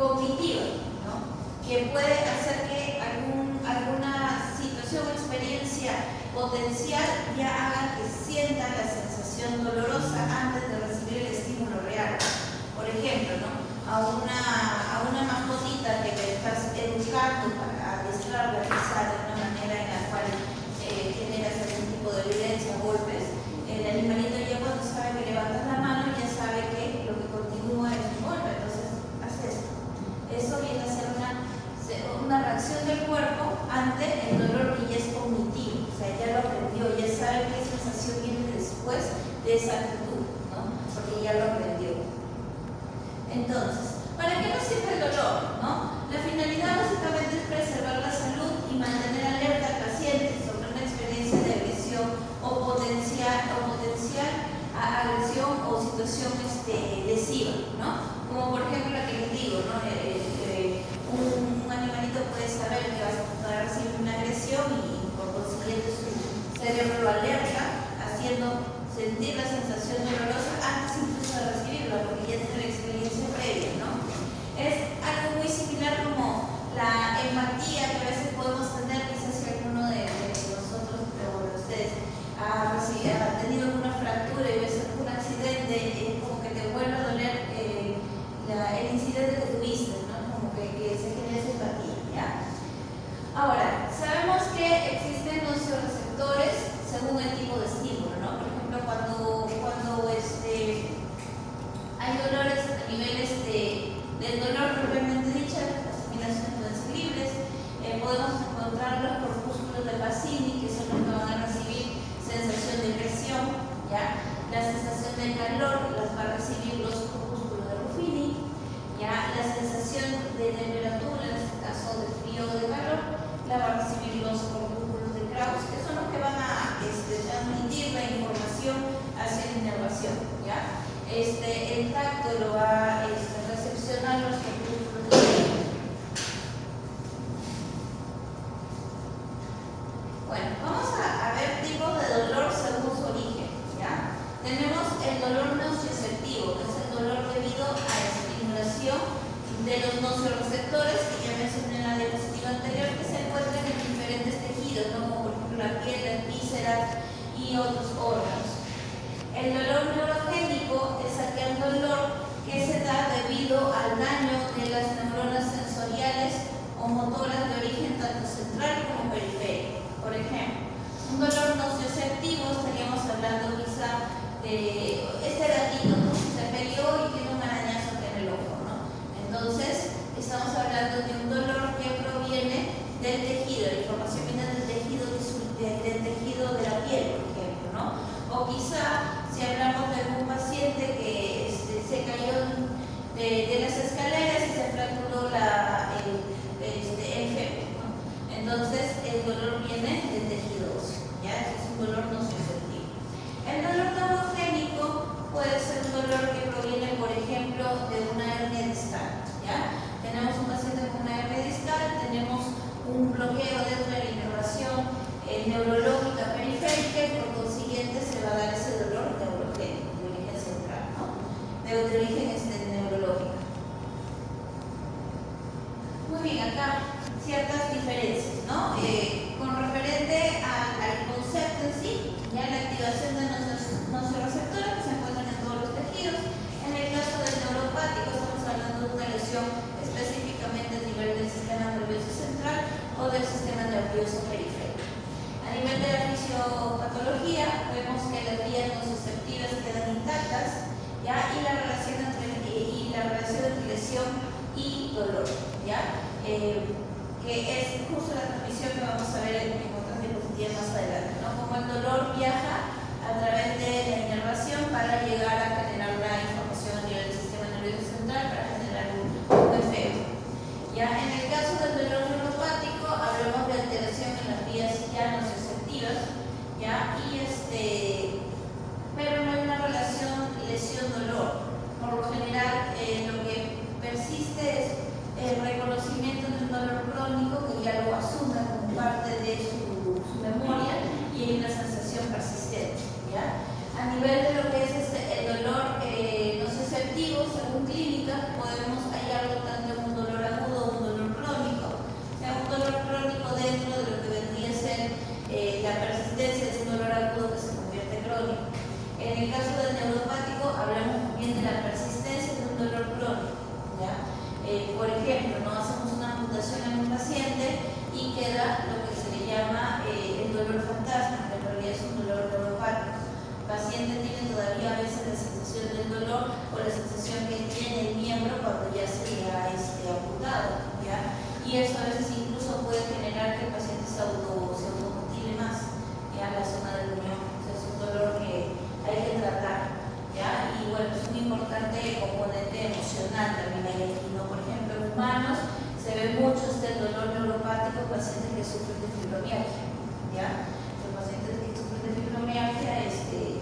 cognitiva, ¿no? Que puede hacer que alguna situación o experiencia potencial ya haga que sienta la sensación dolorosa antes de recibir el estímulo real. Por ejemplo, ¿no? a una mascotita que le estás educando para adiestrarla quizá de una manera en la cual generas algún tipo de violencia, golpes, el animalito ya cuando sabe que levantas la mano ya sabe que lo que continúa es un golpe, entonces hace esto. Eso viene a ser una reacción del cuerpo ante el dolor que ya es cognitivo, o sea, ya lo aprendió, ya sabe qué sensación viene después de esa actitud, ¿no? Porque ya lo aprendió. Entonces, ¿para qué nos sirve el dolor? ¿No? La finalidad básicamente es preservar la salud y mantener alerta al paciente sobre una experiencia de agresión o potencial agresión o situación lesiva, ¿no? Como por ejemplo la que les digo, ¿no? Un animalito puede saber que va a recibir una agresión y por consiguiente su cerebro lo alerta, haciendo sentir la sensación dolorosa antes incluso de recibirla, porque ya tiene la experiencia previa, ¿no? Es algo muy similar como la empatía que a veces podemos tener, quizás si alguno de nosotros o de ustedes ha tenido alguna fractura y ves algún accidente, es como que te vuelve a doler el incidente que tuviste, ¿no? Como que se genera esa empatía, ¿ya? Ahora, sabemos que existen los receptores según el tipo de estímulo, ¿no? Por ejemplo, cuando hay dolores a nivel del dolor propiamente dicha, las terminaciones pueden ser libres, podemos encontrar los corpúsculos de Pacini, que son los que van a recibir sensación de presión, ¿ya? La sensación de calor las va a recibir los corpúsculos de Ruffini, ¿ya? La sensación de temperatura, en este caso de frío o de calor, la va a recibir los corpúsculos de Krauss, que son los que van a transmitir la información hacia la inervación, ¿ya? El tacto lo va a recepcionar los corpúsculos de Krauss. Bueno, vamos a ver tipos de dolor según su origen, ¿ya? Tenemos el dolor nociceptivo, que es el dolor debido a la estimulación de los nocioreceptores, que ya mencioné en la diapositiva anterior, que se encuentran en diferentes tejidos, ¿no? Como por ejemplo la piel, las vísceras y otros órganos. El dolor neurogénico es aquel dolor que se da debido al daño de las neuronas sensoriales o motoras de origen tanto central como periférico. Por ejemplo, un dolor nocioceptivo, estaríamos hablando quizá de este gatito, ¿no? Se peleó y tiene un arañazo en el ojo, ¿no? Entonces, estamos hablando de un dolor que proviene del tejido, la información viene del tejido de la piel, por ejemplo, ¿no? O quizá, si hablamos de algún paciente que se cayó de las escaleras y se fracturó el fémur, ¿no? Entonces, el dolor viene del tejido óseo, ¿ya? Ese es un dolor nocioceptivo. El dolor neurogénico puede ser un dolor que proviene, por ejemplo, de una hernia discal, ¿ya? Tenemos un paciente con una hernia discal, tenemos un bloqueo dentro de la inervación neurológica periférica y por consiguiente se va a dar ese dolor neurogénico de origen central, ¿no? De origen neurológico. Muy bien, acá ciertas diferencias, ¿no? Con referente al concepto en sí, ya la activación de nuestros nocioreceptores que se encuentran en todos los tejidos. En el caso del neuropático estamos hablando de una lesión específicamente a nivel del sistema nervioso central o del sistema nervioso periférico. A nivel de la fisiopatología vemos que las vías nociceptivas quedan intactas, ¿ya? Y la relación entre lesión y dolor, ¿ya? Que es justo la transmisión que vamos a ver en otras diapositivas más adelante, ¿no? Como el dolor viaja a través de la inervación para llegar a generar la información a nivel del sistema nervioso central para generar un efecto. Ya en el caso del dolor neuropático hablamos de alteración en las vías ya nociceptivas, ya, pero no hay una relación lesión-dolor. Por lo general, lo que persiste es el reconocimiento de un dolor crónico que ya lo asuma como parte de su memoria y hay una sensación persistente, ¿ya? A nivel de lo que es el dolor nociceptivo, según clínica, podemos y eso a veces incluso puede generar que el paciente se automutile más, ya, la zona del riñón. O sea, es un dolor que hay que tratar, ya, y bueno, es un importante componente emocional también hay aquí, ¿no? Por ejemplo, en humanos se ve mucho este dolor neuropático en pacientes que sufren de fibromialgia, ya. Los pacientes que sufren de fibromialgia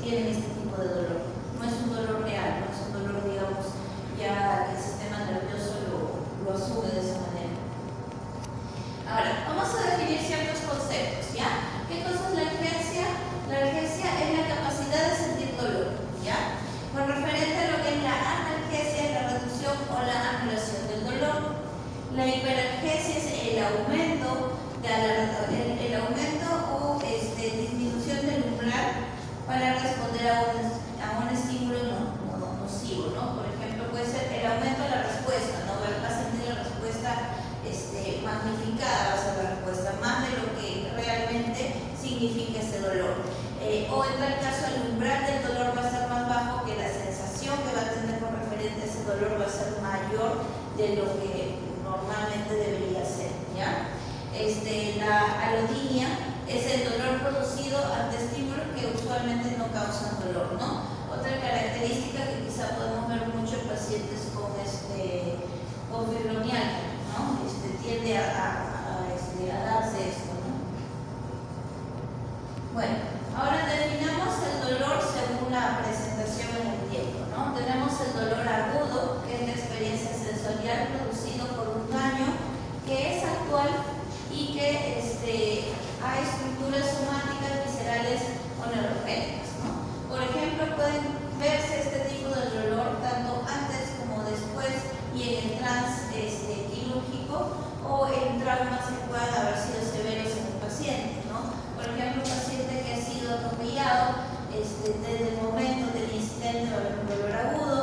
tienen este tipo de dolor. No es un dolor real, no es un dolor, digamos, ya que el sistema nervioso lo asume de esa manera. Ahora, vamos a definir ciertos conceptos, ¿ya? ¿Qué cosa es la algesia? La algesia es la capacidad de sentir dolor, ¿ya? Con referente a lo que es la analgesia, la reducción o la anulación del dolor. La hiperalgesia es el aumento o disminución del umbral para responder a un estímulo nocivo, ¿no? Por ejemplo, puede ser el aumento de la respuesta, ¿no? Va a sentir la respuesta magnificada, va a ser la respuesta, más de lo que realmente significa ese dolor. O en tal caso, el umbral del dolor va a ser más bajo, que la sensación que va a tener con referente a ese dolor va a ser mayor de lo que normalmente debería ser, ¿ya? La alodinia es el dolor producido ante estímulos que usualmente no causan dolor, ¿no? Otra característica que quizá podemos ver mucho en pacientes con fibromialgia, ¿no? Tiende a darse esto, ¿no? Bueno, ahora definamos el dolor según la presentación en el tiempo, ¿no? Tenemos el dolor agudo, que es la experiencia sensorial producido por un daño que es actual y que a estructuras somáticas, viscerales o neurogénicas, ¿no? Por ejemplo, pueden verse este tipo de dolor tanto antes como después y en el trance quirúrgico o en traumas que puedan haber sido severos en el paciente, ¿no? Por ejemplo, un paciente que ha sido atropellado, desde el momento del incidente va a haber un dolor agudo,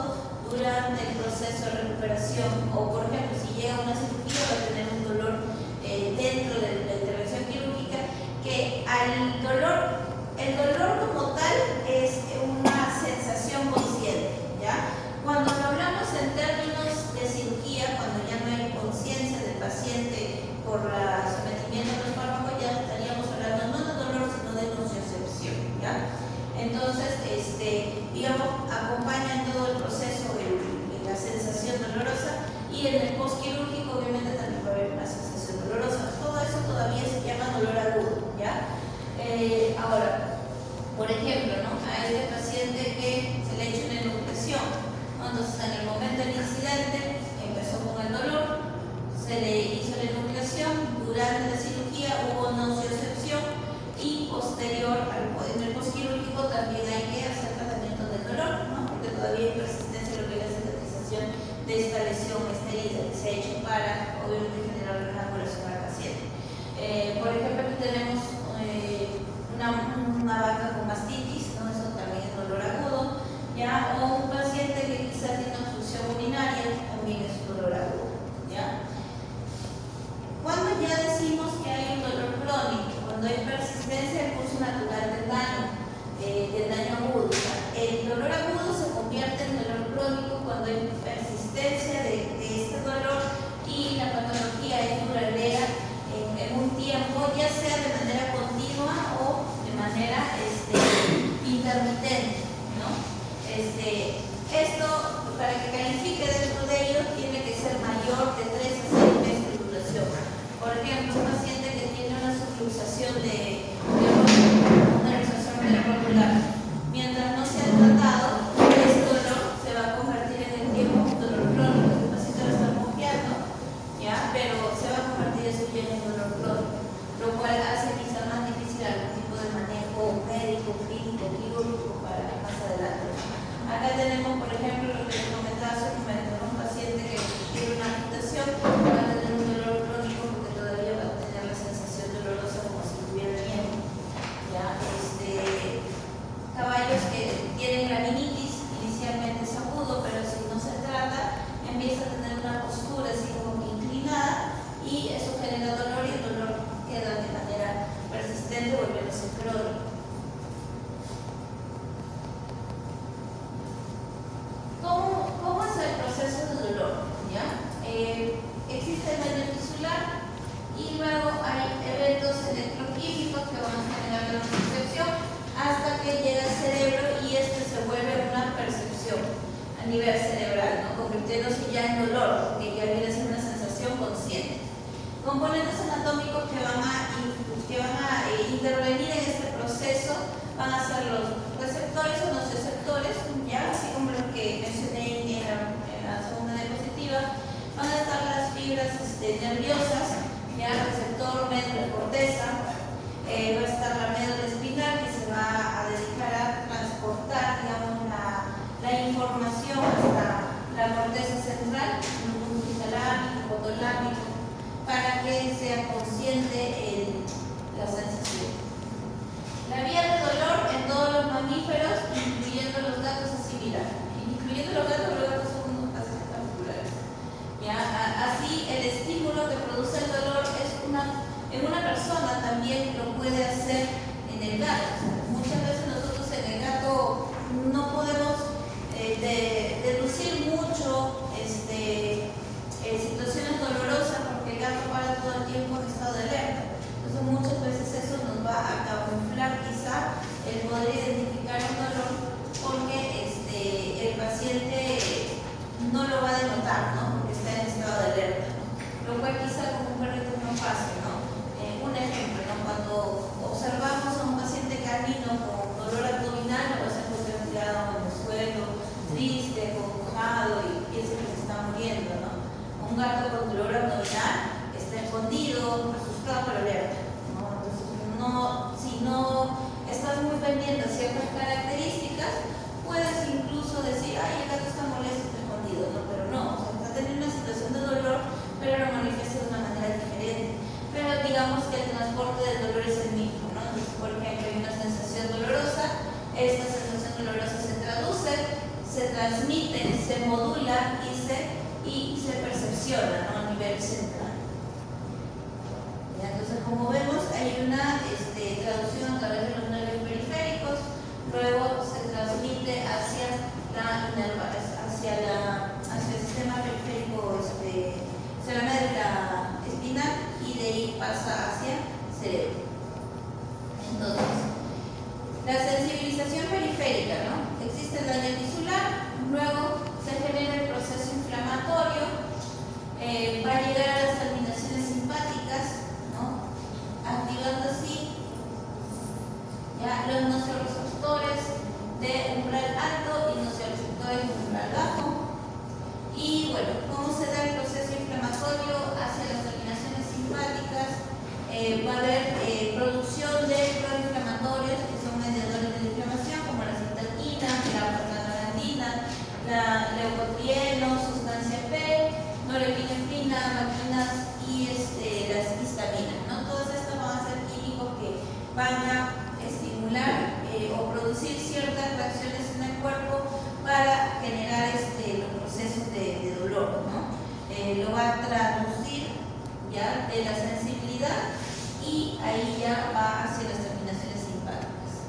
durante el proceso de recuperación, o por ejemplo, si llega a una cirugía va a tener un dolor dentro de la intervención quirúrgica, que el dolor como tal es una sensación consciente, ¿ya? Cuando lo hablamos en términos de cirugía, cuando ya no hay conciencia del paciente por el sometimiento de los fármacos, ya estaríamos hablando no de dolor, sino de nociocepción, ¿ya? Entonces, digamos, acompaña en todo el proceso la sensación dolorosa, y en el postquirúrgico obviamente también va a haber una sensación dolorosa. Todo eso todavía se llama dolor agudo, ¿ya? Ahora, por ejemplo, ¿no? A este paciente que se le ha hecho una enucleación, ¿no? Entonces en el momento del incidente empezó con el dolor, se le hizo la enucleación, durante la cirugía hubo nociocepción, y posterior en el postquirúrgico también hay que hacer tratamiento del dolor, ¿no? Porque todavía hay persistencia de lo que es la cicatrización de esta lesión herida que se ha hecho para obviamente generar una curación al paciente. Por ejemplo, aquí tenemos una vaca con mastitis, ¿no? Eso también es dolor agudo, ¿ya? O un paciente que quizás tiene obstrucción urinaria, también es un dolor agudo, ¿ya? Cuando ya decimos que hay un dolor crónico, cuando hay persistencia del curso natural del daño agudo, o sea, el dolor agudo se convierte en dolor crónico cuando hay persistencia de este dolor y la patología es duradera en un tiempo, ya sea de manera continua o de manera intermitente, ¿no? Esto, para que califique dentro de ello, tiene que ser mayor de 3 a 6 meses de duración. Por ejemplo, un paciente que tiene una subluxación una luxación neuromuscular, mientras no se ha tratado, ese dolor se va a convertir en el tiempo en un dolor crónico. El paciente lo está confiando, ¿ya? Pero se va a convertir eso ya en un dolor crónico, lo cual hace quizá más difícil algún tipo de manejo médico, clínico, quirúrgico para más adelante. Acá tenemos, por ejemplo, lo que les comentaba hace un momento, un paciente que tiene una amputación, va a tener un dolor crónico porque todavía va a tener la sensación dolorosa como si tuviera miedo, ¿ya? eventos electroquímicos que van a generar la nocicepción hasta que llega al cerebro y este se vuelve una percepción a nivel cerebral, ¿no? Convirtiéndose ya en dolor, porque ya viene a ser una sensación consciente. Componentes anatómicos que van a intervenir en este proceso van a ser los receptores o nociceptores, ya así como los que mencioné en la segunda diapositiva. Van a estar las fibras nerviosas, ya receptor, médula, corteza. Va a estar la médula espinal que se va a dedicar a transportar, digamos, la información hasta la corteza central, el núcleo talámico, hipotalámico, para que sea consciente la sensación. La vía de dolor en todos los mamíferos, incluyendo los gatos, es similar. Incluyendo los gatos son unos casos particulares. Así, el estímulo que produce el dolor en una persona también lo puede hacer en el gato. O sea, muchas veces nosotros en el gato no podemos deducir mucho situaciones dolorosas porque el gato para todo el tiempo en estado de alerta. Entonces muchas veces eso nos va a camuflar quizá el poder identificar el dolor porque el paciente no lo va a denotar, ¿no? Porque está en estado de alerta, ¿no? Lo cual quizá con un perrito no pase, ¿no? Un ejemplo, ¿no? Cuando observamos a un paciente canino con dolor abdominal, lo vas a encontrar tirado en el suelo, triste, congojado y piensa que se está muriendo, ¿no? Un gato con dolor abdominal está escondido, asustado, pero alerta, ¿no? Entonces, si no estás muy pendiente de ciertas características, puedes incluso decir, ay, el gato está molesto, está escondido, ¿no? Pero no, o sea, está teniendo una situación de dolor, pero lo manifiesta de una manera diferente. Pero digamos que el transporte del dolor es el mismo, ¿no? Entonces, por ejemplo, hay una sensación dolorosa, esta sensación dolorosa se traduce, se transmite, se modula y se percepciona, ¿no? A nivel central. Entonces, como vemos, hay una traducción a través de los nervios periféricos, luego se transmite hacia el sistema periférico, hacia la médula espinal y de ahí pasa hacia el cerebro. Entonces, la sensibilización periférica, ¿no? Existe el daño tisular, luego se genera el proceso inflamatorio, va a llegar a las terminaciones simpáticas, ¿no? Activando así ya los nociceptores de umbral alto y nociceptores de umbral bajo. Y bueno, ¿cómo se da el proceso inflamatorio hacia las terminaciones simpáticas? Va a haber producción de proinflamatorios que son mediadores de la inflamación, como la citoquina, la prostaglandina, la leucotrieno, sustancia P, norepinefrina, maquinas y las histaminas, ¿no? Todas estas van a ser químicos que van a estimular o producir ciertas reacciones en el cuerpo para generar los procesos de dolor, ¿no? Lo va a traducir ya de la sensibilidad y ahí ya va hacia las terminaciones simpáticas.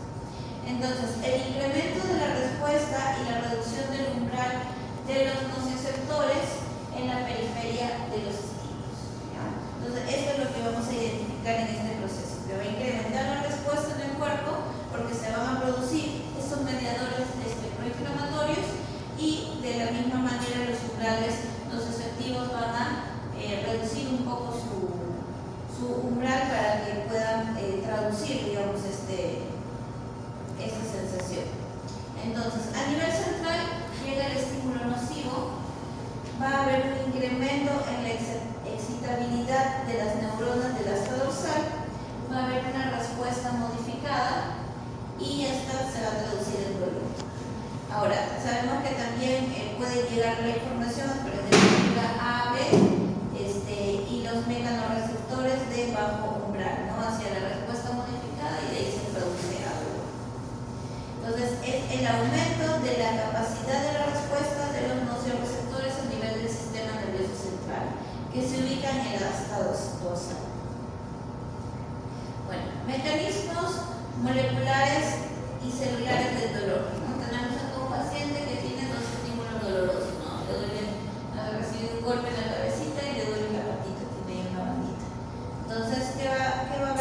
Entonces, el incremento de la respuesta y la reducción del umbral de los nociceptores en la periferia de los estímulos, ¿ya? Entonces, esto es lo que vamos a identificar en este proceso, que va a incrementar la respuesta en el cuerpo porque se van a producir estos mediadores proinflamatorios y de la misma manera los umbrales nociceptivos van a reducir un poco su umbral para que puedan traducir, digamos, esta sensación. Entonces, a nivel central llega el estímulo nocivo, va a haber un incremento en la excitabilidad de las neuronas del asta dorsal, va a haber una respuesta modificada y esta se va a traducir en dolor. Ahora, sabemos que también puede llegar la información a través de la A, B, y los mecanorreceptores de bajo umbral, ¿no? Hacia la respuesta modificada y de ahí se produce a dolor. Entonces, es el aumento de la capacidad de la respuesta de los nociceptores a nivel del sistema nervioso central, que se ubican en el asta dorsal. Bueno, mecanismos moleculares y celulares del dolor, ¿no? Tenemos a un paciente que tiene dos estímulos dolorosos, ¿no? Le duele, ha recibido un golpe en la cabecita y le duele la patita, tiene una bandita. Entonces, ¿qué va a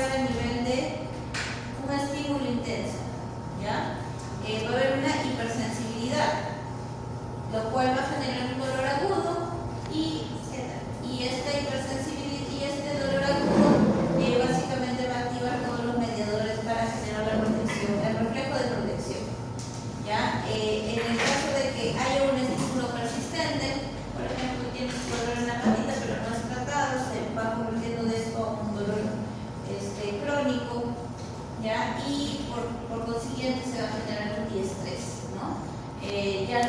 hipersensibilidad y este dolor agudo básicamente va a activar todos los mediadores para generar la protección, el reflejo de protección. ¿Ya? En el caso de que haya un estímulo persistente, por ejemplo, tienes dolor en la patita pero no es tratado, se va convirtiendo de esto a un dolor crónico, ¿ya? Y por consiguiente se va a generar un diestrés, ¿no? Ya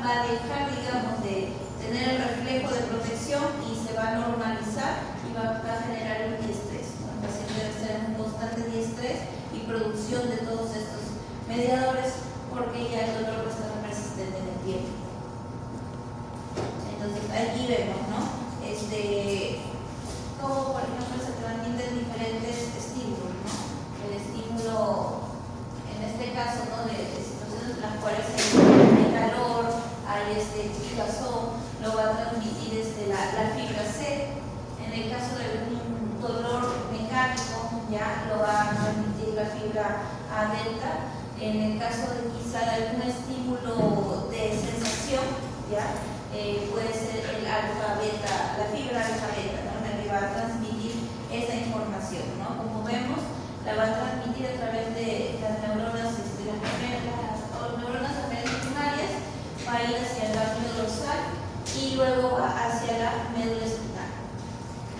va a dejar, digamos, de tener el reflejo de protección y se va a normalizar y va a generar un diestrés, ¿no? El paciente debe estar en un constante diestrés y producción de todos estos mediadores porque ya el dolor va a estar persistente en el tiempo. Entonces aquí vemos, ¿no? Cómo, por ejemplo, se transmiten diferentes estímulos, ¿no? El estímulo, en este caso, ¿no? De situaciones en las cuales hay calor, hay picazón, lo va a transmitir la fibra C. En el caso de algún dolor mecánico, ya lo va a transmitir la fibra A delta. En el caso de quizá algún estímulo de sensación, ya puede ser el alfa beta, la fibra alfa beta, ¿no? La que va a transmitir esa información, ¿no? Como vemos, la va a transmitir a través de las neuronas, las neuronas afferentes primarias, va a ir hacia el ganglio dorsal y luego va hacia la médula espinal,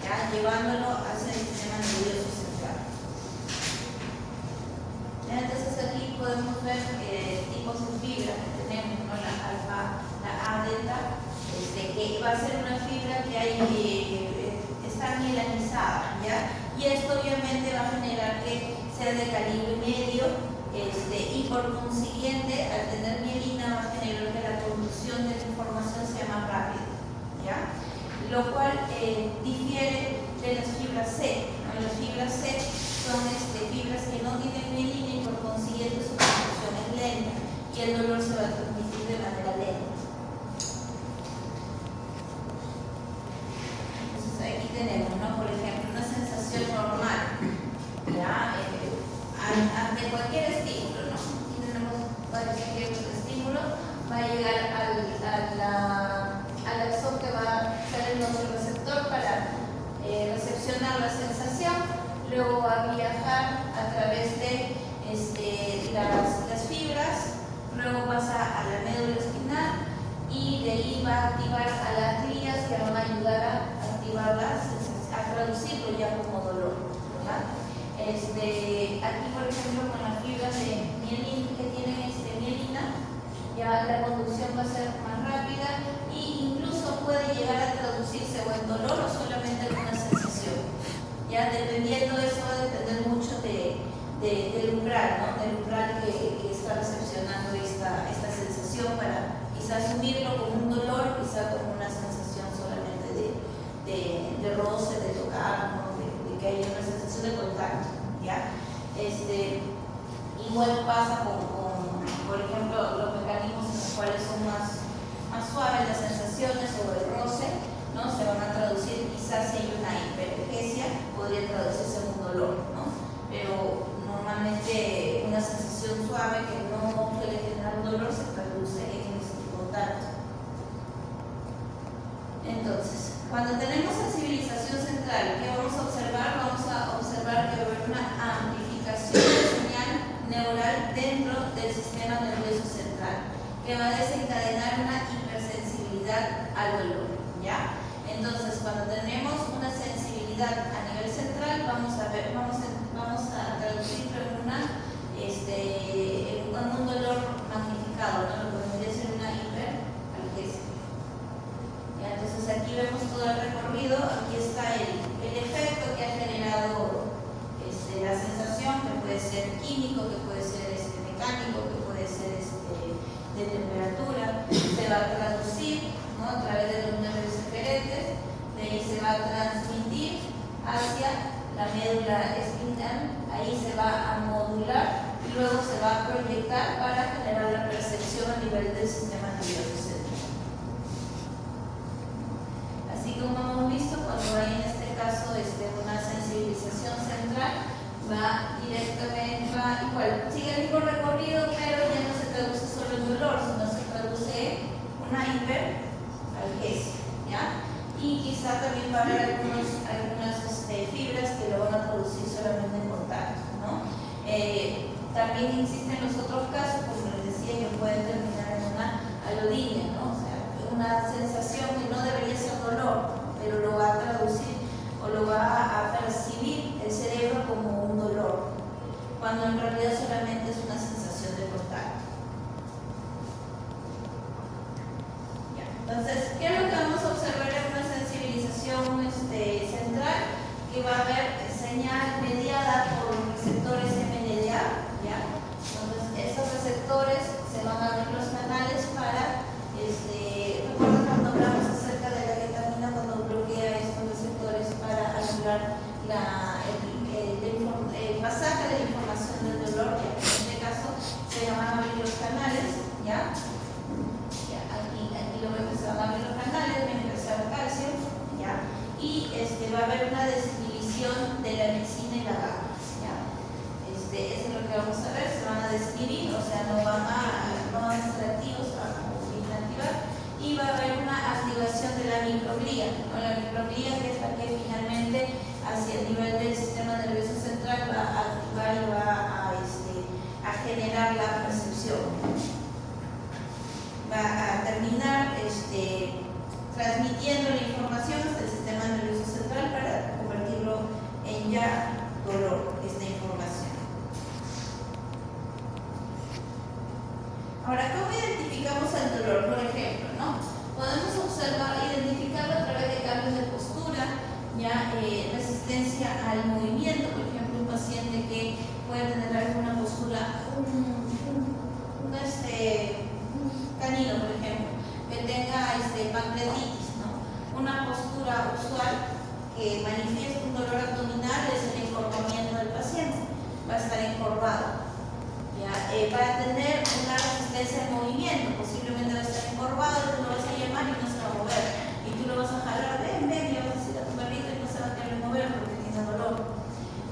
¿ya? Llevándolo hacia el sistema nervioso central. Entonces aquí podemos ver tipos de fibra que tenemos, ¿no? La alfa, la A delta, que va a ser una fibra que está mielinizada, ¿ya? Y esto obviamente va a generar que sea de calibre medio, y por consiguiente, al tener mielina, va a generar que la conducción de la información sea más rápida, ¿ya? Lo cual difiere de las fibras C, ¿no? Las fibras C son fibras que no tienen mielina y por consiguiente su conducción es lenta y el dolor se va a transmitir de manera lenta. Entonces aquí tenemos, ¿no? Por ejemplo, una sensación normal, ¿ya? Ante cualquier estímulo, ¿no? Aquí tenemos varios ejemplos de estímulo, va a llegar al axón que va a ser el nociceptor para recepcionar la sensación, luego va a viajar a través de las fibras, luego pasa a la médula espinal y de ahí va a activar a las glías que van a ayudar a activarlas, a traducirlo ya como dolor, ¿ya? Aquí por ejemplo con las fibras de mielina que tienen mielina, ya la conducción va a ser más rápida e incluso puede llegar a traducirse o en dolor o solamente en una sensación. Ya dependiendo de eso va a depender mucho del umbral, ¿no? Del umbral que está recepcionando esta sensación para quizá asumirlo como un dolor, quizá como una sensación solamente de roce, de tocar, ¿no? De que haya una sensación de contacto, ¿ya? Igual pasa con, por ejemplo, los mecanismos en los cuales son más suaves las sensaciones o el roce, ¿no? Se van a traducir, quizás si hay una hiperalgesia, podría traducirse en un dolor, ¿no? Pero normalmente una sensación suave que no suele generar un dolor se traduce en ese contacto. Entonces, cuando tenemos sensibilización central, ¿qué vamos a observar? Vamos a observar que va a haber una amplificación de señal neural dentro del sistema nervioso central, que va a desencadenar una hipersensibilidad al dolor, ¿ya? Entonces, cuando tenemos una sensibilidad a nivel central, vamos a traducirlo en un dolor magnificado, ¿no? Lo que vendría a ser una hiperalgesia. Entonces aquí vemos todo el recorrido, aquí está el efecto que ha generado la sensación, que puede ser químico, que puede ser mecánico, que puede ser de temperatura, se va a traducir, ¿no? A través de los nervios eferentes, de ahí se va a transmitir hacia la médula espinal, ahí se va a modular y luego se va a proyectar para generar la percepción a nivel del sistema nervioso central. Así como hemos visto, cuando hay en este caso una sensibilización central, va directamente, igual, sigue el mismo recorrido, pero ya no se traduce solo en dolor, sino se traduce en una hiperalgesia, ¿ya? Y y quizá también va a haber algunas fibras que lo van a producir solamente en contacto, ¿no? También existen los otros casos, como les decía, que pueden terminar en una alodinia, ¿no? O sea, una sensación que no debería ser dolor, pero lo va a traducir o lo va a percibir el cerebro como un dolor, cuando en realidad solamente es una sensación de contacto. Ya. Entonces, ¿qué es lo que vamos a observar en una sensibilización central? Que va a haber señal mediada por los receptores MNDA, ¿ya? Entonces, esos receptores se van a abrir los canales para, recuerden cuando hablamos acerca de la ketamina, cuando bloquea estos receptores para anular el pasaje de la información del dolor, ya en este caso se van a abrir los canales, ¿ya? Aquí lo vemos, se van a abrir los canales, va a ingresar calcio, ¿ya? Y va a haber una desinhibición de la lexina y la GABA, ¿ya? Eso es lo que vamos a ver, se van a desinhibir, o sea, no van a estar activos, van a activar, y va a haber una activación de la microglía, ¿no? La microglía, que es la que finalmente hacia el nivel del sistema nervioso central va a activar y va a generar la percepción. Va a terminar transmitiendo la información hasta el sistema nervioso central para convertirlo en ya dolor, esta información. Ahora, ¿cómo identificamos el dolor? Por ejemplo, ¿no? Podemos identificarlo a través de cambios de postura, ya resistencia al movimiento. Por ejemplo, un paciente que puede tener alguna postura, un canino, por ejemplo, que tenga pancreatitis, ¿no? Una postura usual que manifiesta un dolor abdominal es el encorvamiento del paciente. Va a estar encorvado, ¿ya? Va a tener una resistencia al movimiento, posiblemente va a estar encorvado, tú lo vas a llamar y no se va a mover, y tú lo vas a jalar, ven, y vas a decir a tu perrito y no se va a querer mover porque tiene dolor,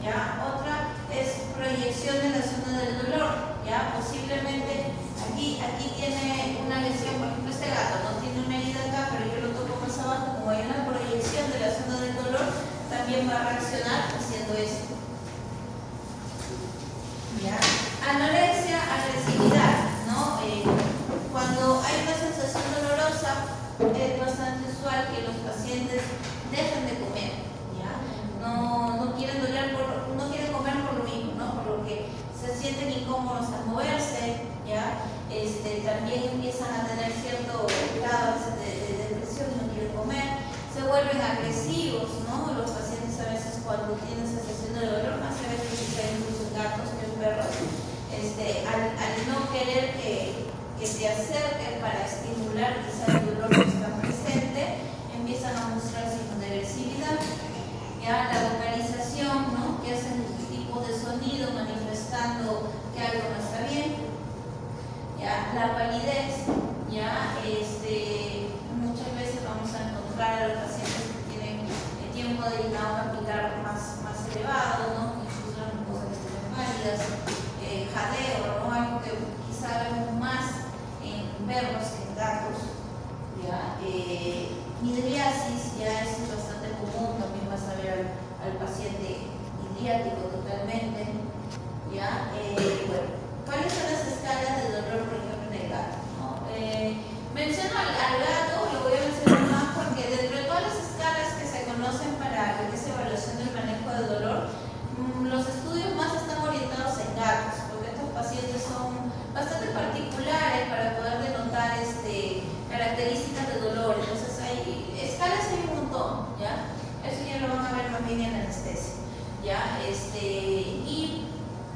¿ya? Otra es proyección en la zona del dolor, ¿ya? Posiblemente aquí tiene una lesión, por ejemplo este gato no tiene una herida acá, pero yo lo toco más abajo, como hay una proyección de la zona del dolor, también va a reaccionar haciendo esto, ¿ya? Anorexia, agresividad, ¿no? Cuando hay una sensación dolorosa es bastante usual que los pacientes dejen de comer, ¿ya? No quieren comer por lo mismo, ¿no? Por lo que se sienten incómodos al moverse, ¿ya? También empiezan a tener cierto grado de depresión y no quieren comer, se vuelven agresivos, ¿no? Los pacientes a veces cuando tienen sensación de dolor, más a veces incluso en gatos que en perros, al no querer que se acerquen para estimular quizá el dolor que está presente, empiezan a mostrar signos de agresividad, ¿ya? La vocalización, ¿no? Que hacen un tipo de sonido manifestando que algo no está bien, ¿ya? La palidez, ¿ya? Muchas veces vamos a encontrar a los pacientes que tienen el tiempo dedicado a capilar más elevado, ¿no? Incluso las mucosas que están pálidas, jadeo, ¿no? Algo que quizá vemos más en perros que en gatos, ¿ya? Midriasis ya es bastante común, también vas a ver al paciente midriático totalmente, ¿ya? Bueno, ¿cuáles son las escalas de dolor, por ejemplo, en el gato, ¿no? Menciono al gato, lo voy a mencionar más porque dentro de todas las escalas que se conocen para lo que es evaluación del manejo de dolor, los estudios más están orientados en gatos, porque estos pacientes son bastante particulares para poder denotar características de dolor. Entonces escalas hay un montón, ¿ya? Eso ya lo van a ver más bien en anestesia, ¿ya? Y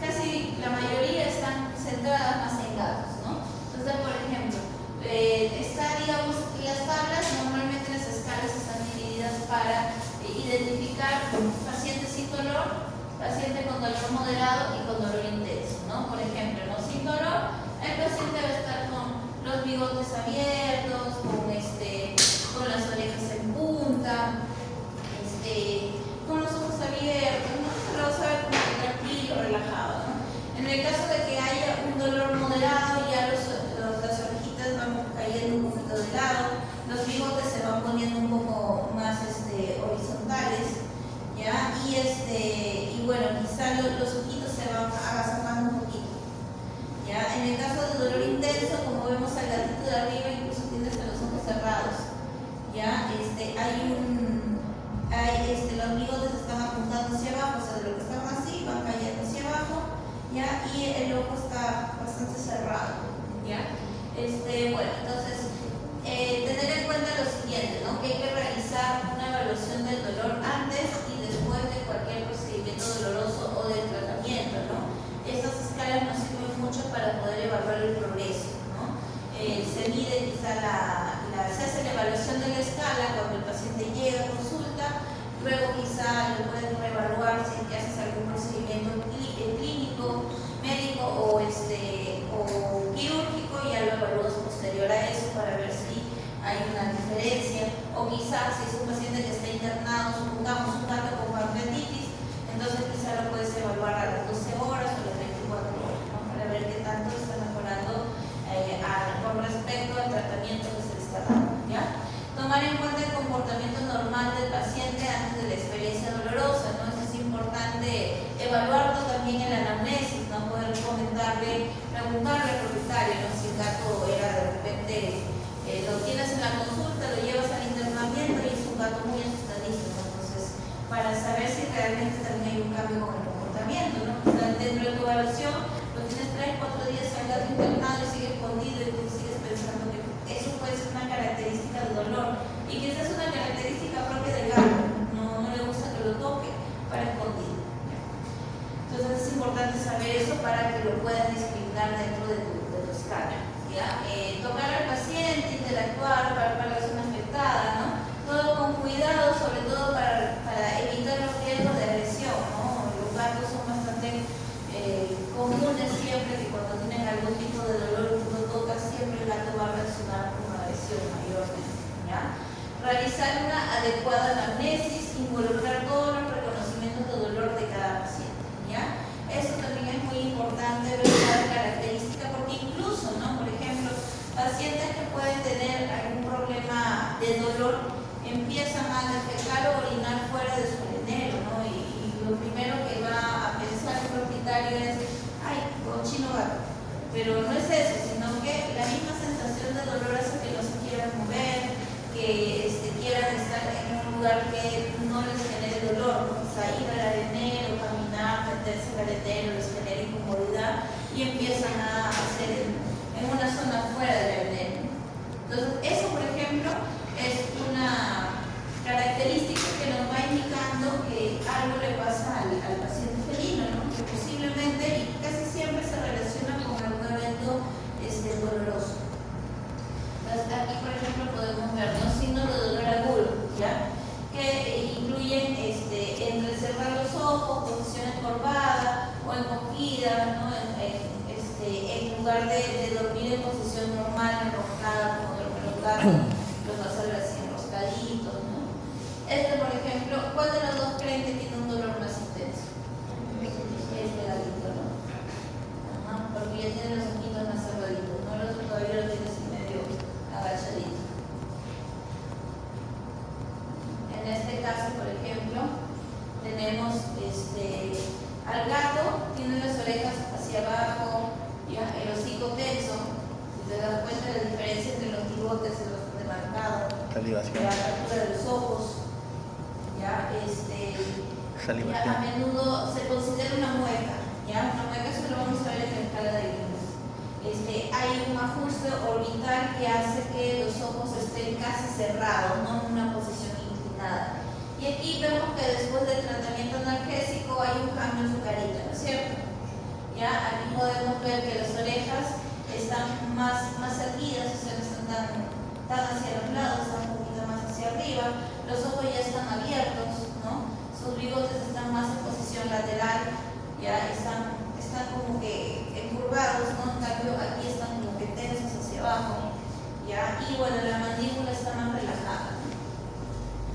casi la mayoría están centradas más en gatos, ¿no? Entonces, por ejemplo, digamos, las tablas, normalmente las escalas están divididas para identificar pacientes sin dolor, paciente con dolor moderado y con dolor intenso, ¿no? Por ejemplo, ¿no? Sin dolor, el paciente va a estar con los bigotes abiertos, con las orejas en punta, con los ojos abiertos, ¿no? Se lo vas a ver como que tranquilo, relajado, ¿no? En el caso de que haya un dolor moderado, ya las orejitas van cayendo un poquito de lado, los bigotes se van poniendo un poco más y bueno, quizá los ojitos se van agazapando un poquito. ¿Ya? En el caso de dolor intenso, como vemos al gatito de arriba, incluso tiene hasta los ojos cerrados. ¿Ya? Los bigotes están apuntando hacia abajo, o sea, de lo que estaban así, van cayendo hacia abajo, ¿ya? Y el ojo está bastante cerrado, ¿ya? Bueno, entonces, tener en cuenta lo siguiente, ¿no? Que hay que realizar una evaluación del dolor antes y después de cualquier procedimiento doloroso o del tratamiento, ¿no? Estas escalas nos sirven mucho para poder evaluar el progreso, ¿no? Se mide quizá se hace la evaluación de la escala cuando el paciente llega a consulta, luego quizá lo pueden reevaluar si es que haces algún procedimiento clínico, médico o quirúrgico, y ya lo evalúas posterior a eso para ver si hay una diferencia, o quizás si es un paciente que está internado, supongamos un gato con pancreatitis, entonces quizá lo puedes evaluar a las 12 horas o a las 24 horas, ¿no? Para ver qué tanto está mejorando con respecto al tratamiento que se le está dando, ¿ya? Tomar en cuenta el comportamiento normal del paciente antes de la experiencia dolorosa, ¿no? Eso es importante evaluarlo también en la anamnesis, ¿no? Poder preguntarle al propietario, ¿no? Si el gato era de repente, lo tienes en la consulta, lo llevas al internamiento y es un gato muy asustadizo, ¿no? Entonces, para saber si realmente también hay un cambio con el comportamiento, ¿no? Dentro de tu evaluación, lo tienes 3, 4 días al gato internado y sigue escondido y tú sigues pensando que eso puede ser una característica del dolor y que esa es una característica propia del gato, no le gusta que lo toque para escondido. Entonces es importante saber eso para que lo puedas discriminar dentro de tu escala, ¿ya? Tocar al paciente, interactuar, para la zona afectada, ¿no? Todo con cuidado, sobre todo para evitar los riesgos de agresión, ¿no? Los gatos son bastante comunes siempre que cuando tienen algún tipo de dolor y tú lo tocas, siempre el gato va a reaccionar con agresión mayormente, ¿ya? Realizar una adecuada anamnesis, involucrar todos los reconocimientos de dolor de cada paciente, ¿ya? Eso también es muy importante ver cada característica, porque incluso, ¿no? Por ejemplo, pacientes que pueden tener algún problema de dolor empiezan a defecar o orinar fuera de su arenero, ¿no? Y lo primero que va a pensar el propietario es, ay, cochino gato. Pero no es eso, sino que la misma sensación de dolor hace que no se quieran mover, que quieran estar en un lugar que no les genere dolor, o sea, ir al arenero, caminar, meterse al arenero, les genera incomodidad y empiezan a hacer en una zona fuera del arenero. Entonces, eso, por ejemplo, es una característica que nos va indicando que algo le pasa al paciente felino, ¿no? Que posiblemente y casi siempre se relaciona con algún evento doloroso. Entonces, aquí, por ejemplo, podemos ver los signos de dolor agudo, ¿ya? Que incluyen entrecerrar los ojos, posición encorvada o encogida, ¿no? En lugar de dormir en posición normal, enroscada, como duermen los gatos, los vas a ver así enroscaditos, ¿no? Por ejemplo, ¿cuál de los dos creen que tiene un dolor más intenso? Gatito, ¿no? Ajá, porque ya tiene los ojitos más cerraditos, ¿no? El otro todavía lo tiene así medio agachadito. En este caso, por ejemplo, tenemos al gato, tiene las orejas hacia abajo, ¿ya? El hocico tenso. Si te das cuenta de la diferencia entre los bigotes es bastante marcado. Salivación. La altura de los ojos, ¿ya? Salivación. A menudo se considera una mueca, ¿ya? Una mueca, eso lo vamos a ver en la escala de Grimes. Hay un ajuste orbital que hace que los ojos estén casi cerrados, no en una posición inclinada. Y aquí vemos que después del tratamiento analgésico hay un cambio en su carita, ¿no es cierto? ¿Ya? Aquí podemos ver que las orejas están más erguidas, o sea, no están tan hacia los lados, están un poquito más hacia arriba. Los ojos ya están abiertos, ¿no? Sus bigotes están más en posición lateral, ya están como que encurvados, ¿no? En cambio, aquí están como que tensos hacia abajo, ¿ya? Y bueno, la mandíbula está más relajada, ¿no?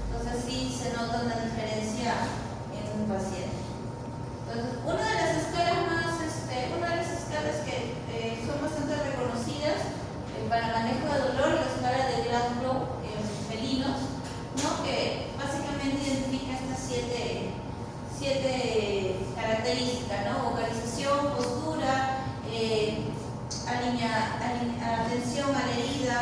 Entonces sí se nota una diferencia en un paciente. Entonces, una de las escalas que son bastante reconocidas para manejo de dolor, la escala de Glasgow en felinos, ¿no? Que básicamente identifica estas siete 7 características, ¿no? Vocalización, postura, atención a la herida,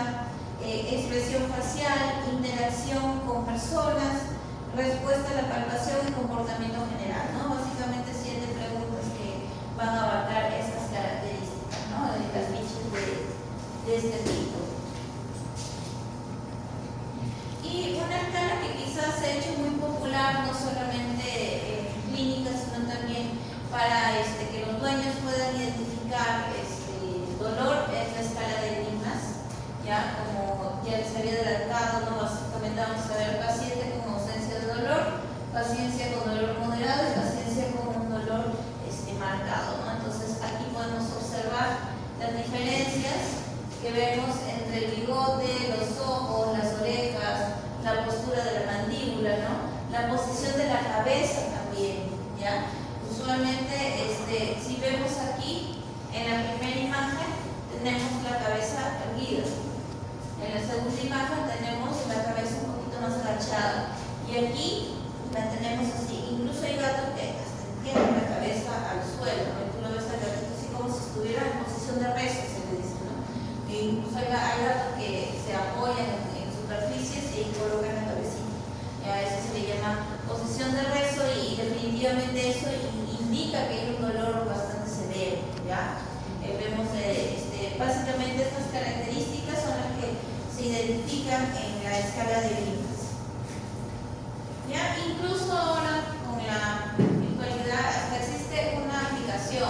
expresión facial, interacción con personas, respuesta a la palpación y comportamiento general, ¿no? Básicamente 7 preguntas que van a abarcar estas características, ¿no? De las fichas de este tipo. Y una escala que quizás se ha hecho muy popular, no solamente en clínica, sino también para que los dueños puedan identificar dolor, es la escala de Linares, ya como ya les había adelantado, ¿no? Básicamente vamos a ver paciente con ausencia de dolor, paciencia con dolor moderado y paciencia con un dolor marcado, ¿no? Entonces aquí podemos observar las diferencias que vemos entre el bigote, los ojos, las orejas, la postura de la mandíbula, ¿no? La posición de la cabeza también, ¿ya? Usualmente, si vemos aquí, en la primera imagen, tenemos la cabeza erguida. En la segunda imagen tenemos la cabeza un poquito más agachada. Y aquí la tenemos así. Incluso hay gatos que hasta tienen la cabeza al suelo, ¿no? Tú lo ves al gatito así como si estuviera en posición de rezo, se le dice, ¿no? E incluso hay gatos que se apoyan en superficies y colocan la cabecita. A eso se le llama posición de rezo y definitivamente eso indica que hay un dolor bastante severo, ¿ya? Vemos, básicamente estas características son las que se identifican en la escala de Linares. ¿Ya? Incluso ahora con la virtualidad hasta existe una aplicación,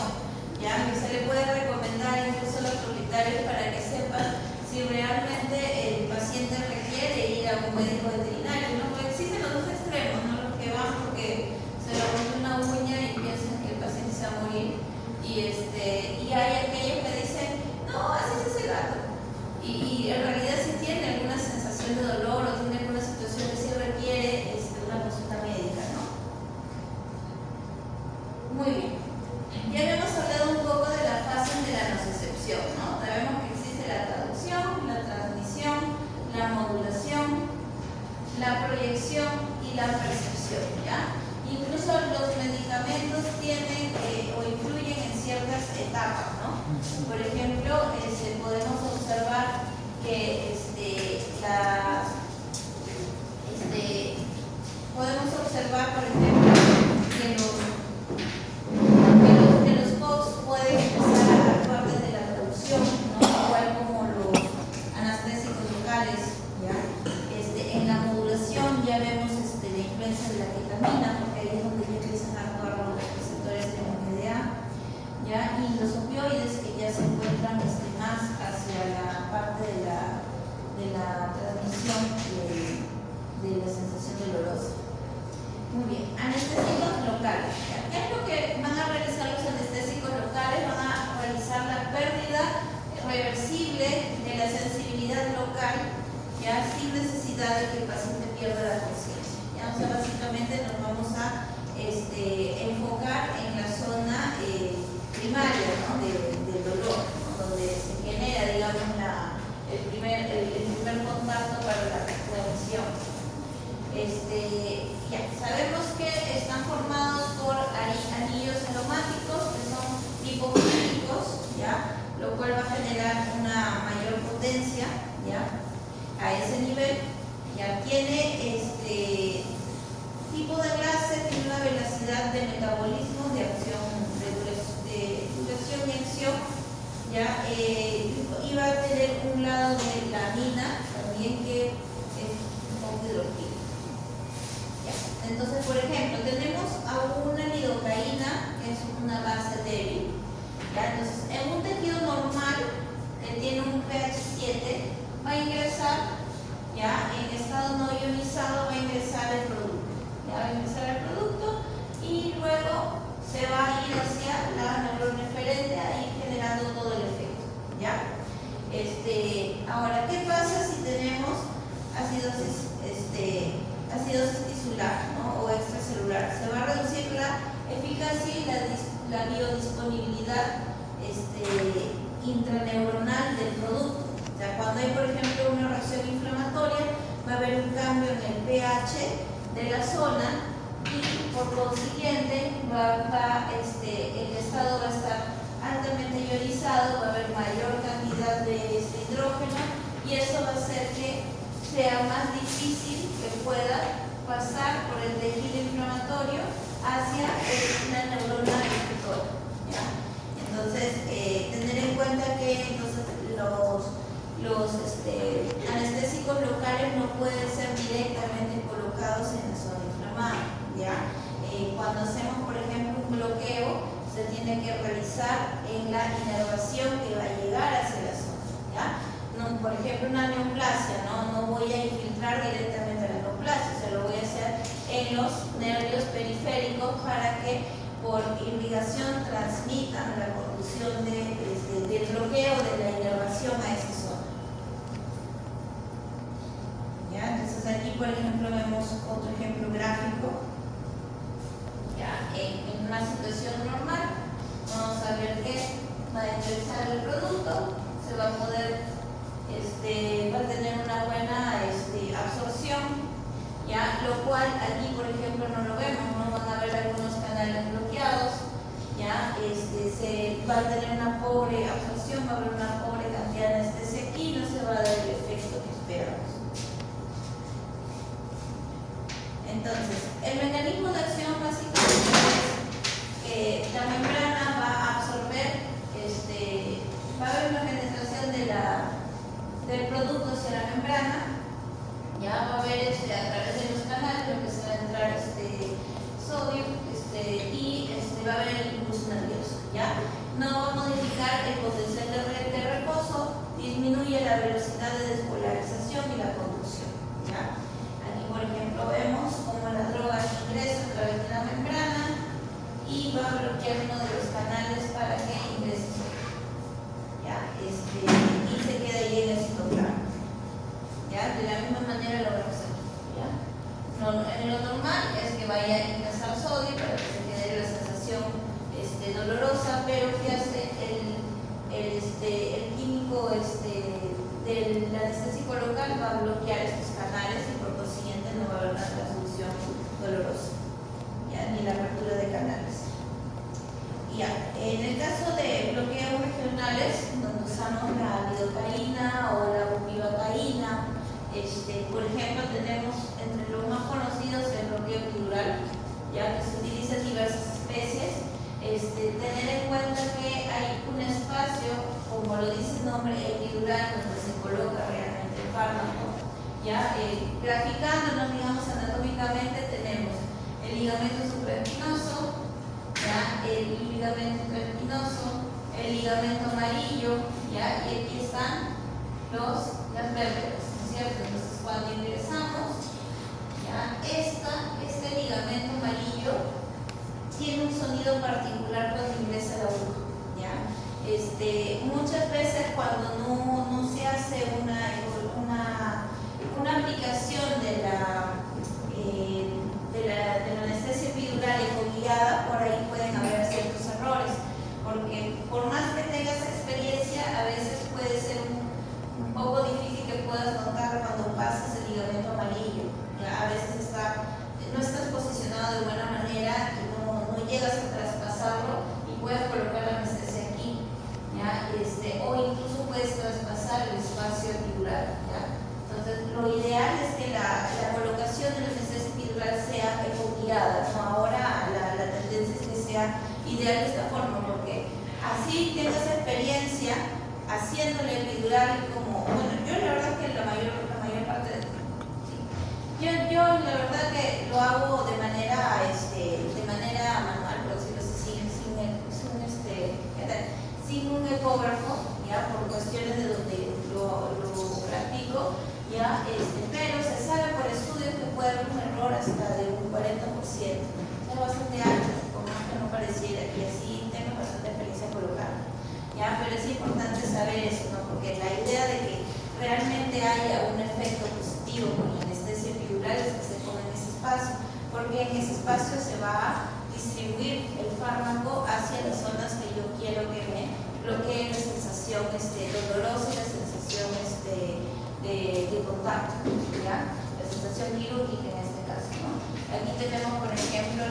¿ya? Que se le puede recomendar incluso a los propietarios para que sepan si realmente el paciente requiere ir a un médico veterinario, ¿no? Porque existen los dos extremos, ¿no? Los que van porque se le rompe una uña y piensan que el paciente se va a morir, y hay aquellos que dicen, no, así es el gato, y en realidad si tiene alguna sensación de dolor o tiene alguna situación que sí requiere una consulta médica, ¿no? Muy bien. Ya habíamos hablado un poco de las fases de la nocicepción, ¿no? Sabemos que existe la traducción, la transmisión, la modulación, la proyección y la percepción, ¿ya? Incluso los medicamentos tienen o influyen en ciertas etapas, ¿no? Por ejemplo, podemos observar que podemos observar, por ejemplo, que los POCs pueden empezar a actuar desde la traducción, ¿no? Igual como los anestésicos locales, ¿ya? En la modulación ya vemos la influencia de la ketamina, porque ahí es donde ya empiezan a actuar los receptores de NMDA, ¿ya? Y los opioides que ya se encuentran más hacia la parte de la transmisión de la sensación dolorosa. Muy bien, anestésicos locales. ¿Qué es lo que van a realizar los anestésicos locales? Van a realizar la pérdida reversible de la sensibilidad local, ya sin necesidad de que el paciente pierda la conciencia. O sea, básicamente nos vamos a enfocar en la zona primaria, ¿no? del dolor, ¿no? Donde se genera, digamos, el primer contacto para la transmisión. Ya sabemos que están formados por anillos aromáticos que son hipoclínicos, ¿ya? Lo cual va a generar una mayor potencia, ¿ya? A ese nivel. Ya tiene tipo de enlace, tiene una velocidad de metabolismo, de acción, de duración y acción, ¿ya? Y va a tener un lado de la amina también que es un poco hidrofílico. Entonces, por ejemplo, tenemos a una lidocaína, que es una base débil, ¿ya? Entonces, en un tejido normal que tiene un pH 7, va a ingresar, ¿ya? En estado no ionizado va a ingresar el producto, ¿ya? Va a ingresar el producto y luego se va a ir hacia la neurona eferente, ahí generando todo el efecto, ¿ya? Ahora, ¿qué pasa si tenemos acidosis tisular, ¿no? O extracelular? Se va a reducir la eficacia y la biodisponibilidad intraneuronal del producto. O sea, cuando hay, por ejemplo, una reacción inflamatoria, va a haber un cambio en el pH de la zona y, por consiguiente, el estado va a estar altamente ionizado, va a haber mayor cantidad de hidrógeno y eso va a hacer que sea más difícil que pueda pasar por el tejido inflamatorio hacia una neurona ejecutora, ¿ya? Entonces, tener en cuenta que entonces los anestésicos locales no pueden ser directamente colocados en la zona inflamada, ¿ya? Cuando hacemos, por ejemplo, un bloqueo, se tiene que realizar en la inervación que va a llegar hacia la zona, ¿ya? No, por ejemplo, una neoplasia, no voy a infiltrar directamente a la neoplasia, se lo voy a hacer en los nervios periféricos para que por irrigación transmitan la conducción del bloqueo de la inervación a esa zona. ¿Ya? Entonces aquí, por ejemplo, vemos otro ejemplo gráfico. ¿Ya? En una situación normal, vamos a ver que va a ingresar el producto, se va a poder, va a tener una buena absorción, ¿ya? Lo cual aquí, por ejemplo, no lo vemos, no van a ver algunos canales bloqueados, ¿ya? Se va a tener una pobre absorción, va a haber una pobre cantidad de anestesia aquí, no se va a dar el efecto que esperamos. Entonces, el mecanismo de acción básicamente es que la membrana va a absorber, va a haber una penetración del producto hacia la membrana, ya va a haber a través de los canales lo que se va a entrar sodio y va a haber el impulso nervioso, ¿ya? No va a modificar el potencial de reposo, disminuye la velocidad de despolarización y la conducción, ¿ya? Aquí, por ejemplo, vemos cómo la droga ingresa a través de la membrana y va a bloquear uno de los canales para que ingrese, ¿ya? Y se queda ahí en el citoplasma, ¿ya? De la misma manera lo vemos aquí, ¿ya? En lo normal es que vaya a ingresar sodio para que se genere la sensación dolorosa, pero ¿qué hace el químico del anestésico local? Va a bloquear estos canales y por consiguiente no va a haber una transducción dolorosa, ¿ya? Ni la apertura de canales. Ya. En el caso de bloqueos regionales, donde usamos la lidocaína o la bupivacaína, por ejemplo, tenemos entre los más conocidos el bloqueo epidural, ya que se utiliza en diversas especies. Tener en cuenta que hay un espacio, como lo dice el nombre, epidural, donde se coloca realmente el fármaco. Ya, graficándonos, digamos, anatómicamente, tenemos el ligamento supraespinoso, ¿ya? El ligamento interespinoso, el ligamento amarillo, ¿ya? Y aquí están las vértebras, ¿no es cierto? Entonces, cuando ingresamos, ¿ya? Este ligamento amarillo tiene un sonido particular cuando ingresa la aguja, ¿ya? Muchas veces cuando no se hace una aplicación de la anestesia epidural ecoguiada, por ahí pueden haber ciertos errores, porque por más que tengas experiencia, a veces puede ser un poco difícil que puedas notar cuando pasas el ligamento amarillo, ¿ya? A veces no estás posicionado de buena manera y no llegas a traspasarlo y puedes colocar la anestesia aquí, ¿ya? O incluso puedes traspasar el espacio epidural, ¿ya? Entonces, lo ideal es que la colocación de la anestesia epidural sea ecoguiada, ¿no? Ahora la tendencia es que sea ideal de esta forma, porque así tengas experiencia haciéndole epidural como, bueno, yo la verdad que la mayor parte de yo la verdad que lo hago de manera manual, por decirlo así, sin un ecógrafo, ya, por cuestiones de donde lo practico, ya, pero se sabe por estudios que puede haber un error hasta de un 40%, es bastante alto, por más que no pareciera, y así tengo bastante experiencia colocando, ya, pero es importante saber eso, ¿no? Porque la idea de que realmente haya un efecto positivo con la anestesia epidural es que se ponga en ese espacio, porque en ese espacio se va a distribuir el fármaco hacia las zonas que yo quiero que me bloqueen la sensación dolorosa y la sensación de contacto, ¿ya? La sensación quirúrgica en este caso, ¿no? Aquí tenemos, por ejemplo,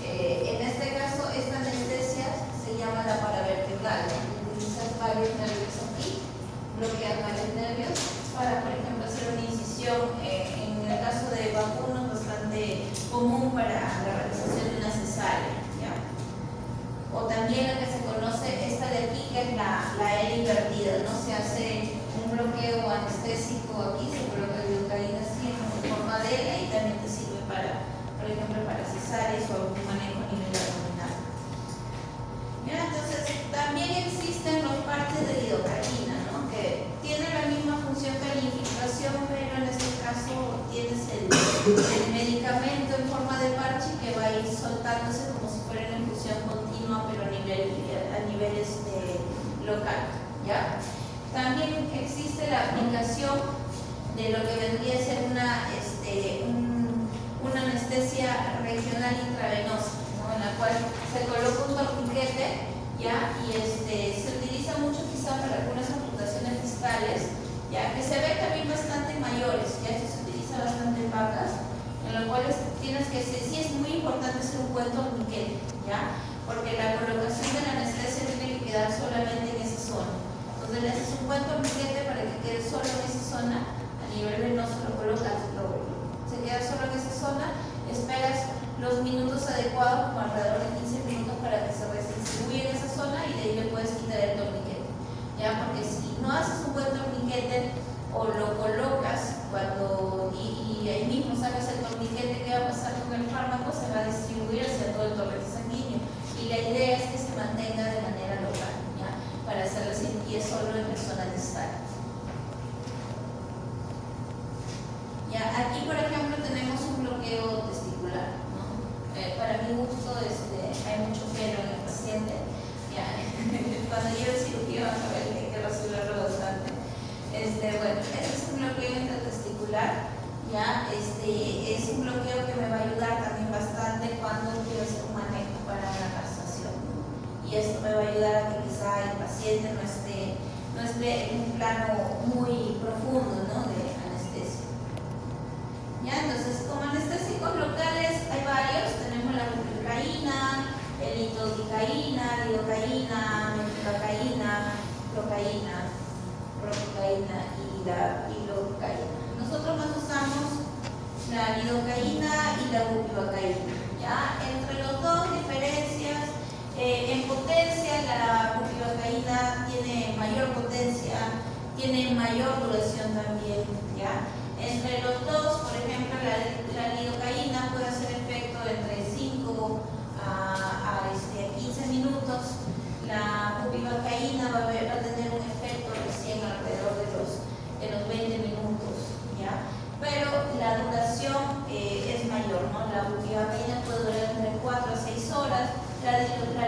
en este caso, esta anestesia se llama la paravertebral, ¿no? Utilizas varios nervios aquí, bloqueas varios nervios para, por ejemplo, hacer una incisión. En el caso de vacunos, bastante común para la realización de una cesárea, ¿ya? O también la que se conoce, esta de aquí, que es la L invertida, ¿no? Se hace un bloqueo anestésico aquí, se coloca lidocaína así en forma de L y también te sirve para, por ejemplo, para cesáreas o algún manejo a nivel abdominal. ¿Ya? Entonces, también existen los parches de lidocaína, ¿no? Que tienen la misma función que la infiltración, pero en este caso tienes el medicamento en forma de parche que va a ir soltándose como si fuera una infusión continua, pero a nivel local, ¿ya? También existe la aplicación de lo que vendría a ser una anestesia regional intravenosa, ¿no? En la cual se coloca un torniquete, ¿ya? Y se utiliza mucho quizá para algunas amputaciones distales, ya que se ve también bastante mayores, ya que se utiliza bastante en vacas, en lo cual tienes que ser, sí es muy importante hacer un buen torniquete, ¿ya? Porque la colocación de la anestesia tiene que quedar solamente en esa zona. Entonces le haces un buen torniquete para que quede solo en esa zona, a nivel venoso lo colocas, se queda solo en esa zona, esperas los minutos adecuados, como alrededor de 15 minutos, para que se redistribuya en esa zona y de ahí le puedes quitar el torniquete, ¿ya? Porque si no haces un buen torniquete o lo colocas y ahí mismo sacas el torniquete, ¿qué va a pasar con el fármaco? Se va a distribuir hacia todo el torrente sanguíneo y la idea es que se mantenga de manera local, ¿ya? Para hacer la cirugía solo en la zona distal. Ya, aquí por ejemplo tenemos un bloqueo testicular, ¿no? Para mi gusto hay mucho pelo en el paciente, ya. Cuando lleve cirugía van a ver que hay que rasurarlo bastante. Bueno, este es un bloqueo intratesticular, ya. Es un bloqueo que me va a ayudar también bastante cuando quiero hacer un manejo para la castración, ¿no? Y esto me va a ayudar a que quizá el paciente no esté en un plano muy profundo, ¿no? De anestesia. ¿Ya? Entonces, como anestésicos locales hay varios, tenemos la bupivacaína, el lidocaína, metilocaína, procaína, propicaína y la pilocaína. Nosotros más usamos la lidocaína y la bupivacaína, ¿ya? Entre los dos diferencias, en potencia la bupivacaína tiene mayor potencia, tiene mayor duración también, ¿ya? Entre los dos, por ejemplo, la lidocaína puede hacer efecto entre 5 a 15 minutos. La bupivacaína va a tener un efecto recién alrededor de los 20 minutos, ¿ya? Pero la duración es mayor, ¿no? La bupivacaína puede durar entre 4 a 6 horas, la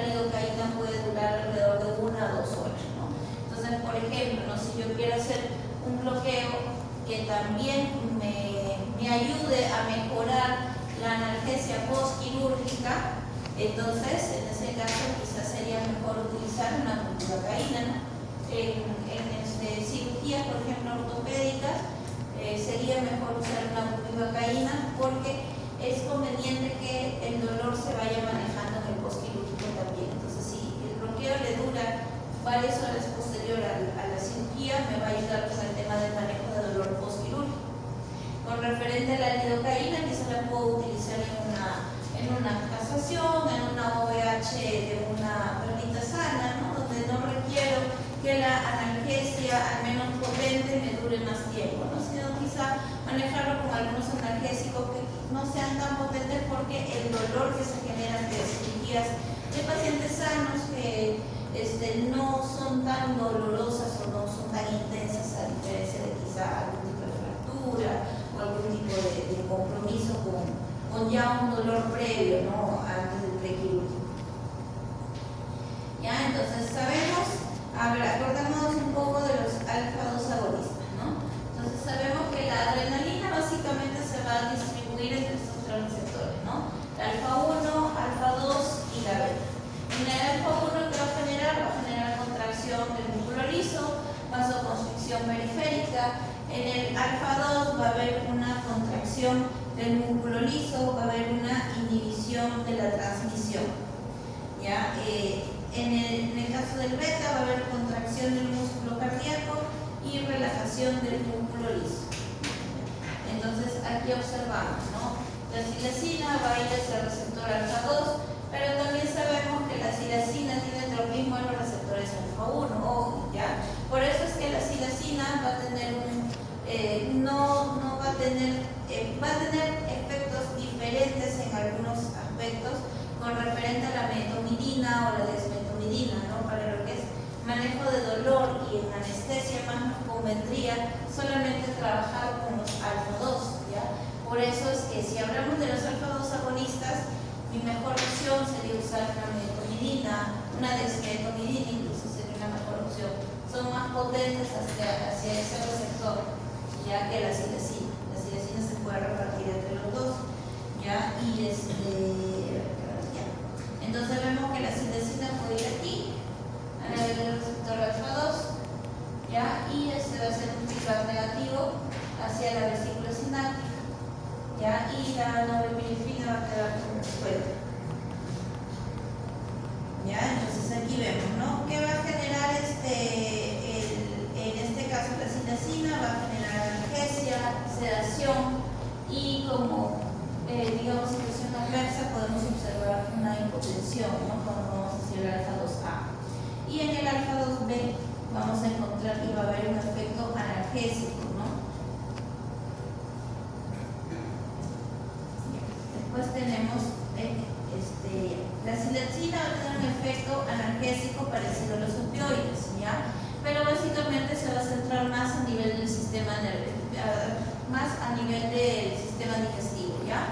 lidocaína puede durar alrededor de 1 a 2 horas, ¿no? Entonces, por ejemplo, ¿no? Si yo quiero hacer un bloqueo que también me ayude a mejorar la analgesia postquirúrgica, entonces en ese caso quizás sería mejor utilizar una bupivacaína, ¿no? En cirugías, por ejemplo, ortopédicas, sería mejor usar una bupivacaína porque es conveniente que el dolor se vaya manejando en el postquirúrgico también. Entonces, si el bloqueo le dura varias horas posterior a la cirugía, me va a ayudar con el tema del manejo de dolor postquirúrgico. Con referente a la lidocaína, que se la puedo utilizar en una castración, en una OVH de una perlita sana, ¿no? Donde no requiero que la analgesia, al menos potente, me dure más tiempo, ¿no? Sino quizá manejarlo con algunos analgésicos que no sean tan potentes, porque el dolor que se genera ante cirugías de pacientes sanos que no son tan dolorosas o no son tan intensas, a diferencia de quizá algún tipo de fractura o algún tipo de compromiso con ya un dolor previo, ¿no? Antes del prequirúrgico. ¿Ya? Entonces acordémonos un poco de los alfa-2 agonistas, ¿no? Entonces sabemos que la adrenalina básicamente se va a distribuir entre estos tres receptores, ¿no? La alfa-1, alfa-2 y la beta. En el alfa-1, ¿qué va a generar contracción del músculo liso, vasoconstricción periférica. En el alfa-2 va a haber una contracción del músculo liso, va a haber una inhibición de la transmisión. ¿Ya? En el caso del beta va a haber contracción del músculo cardíaco y relajación del músculo liso. Entonces aquí observamos, ¿no? La silacina va a ir hacia el receptor alfa 2, pero también sabemos que la silacina tiene tropismo en los receptores alfa 1, ojo, ¿ya? Por eso es que la silacina va a tener va a tener efectos diferentes en algunos aspectos con referente a la metomidina o la desmetomidina, ¿no? Para lo que es manejo de dolor y en anestesia más nos convendría solamente trabajar con los alfa 2, ¿ya? Por eso es que si hablamos de los alfa 2 agonistas, mi mejor opción sería usar una metomidina, una desmetomidina incluso sería una mejor opción. Son más potentes hacia ese receptor, ya que la silacina. La silacina se puede repartir entre los dos, ¿ya? Y ya. Entonces vemos que la silacina puede ir aquí, al receptor alfa 2, ¿ya? Y va a ser un feedback negativo hacia la vesícula sináptica, ¿ya? Y la norepinefrina va a quedar como suelta. ¿Ya? Entonces aquí vemos, ¿no? ¿Qué va a generar en este caso la silacina? Va a generar analgesia, sedación y como digamos situación adversa podemos observar una hipotensión, ¿no? Cuando vamos hacia el alfa 2A. Y en el alfa 2B vamos a encontrar que va a haber un efecto analgésico, ¿no? Después tenemos la silacina va a tener un efecto analgésico parecido a los opioides, ¿ya? Pero básicamente se va a centrar más a nivel del sistema digestivo, ¿ya?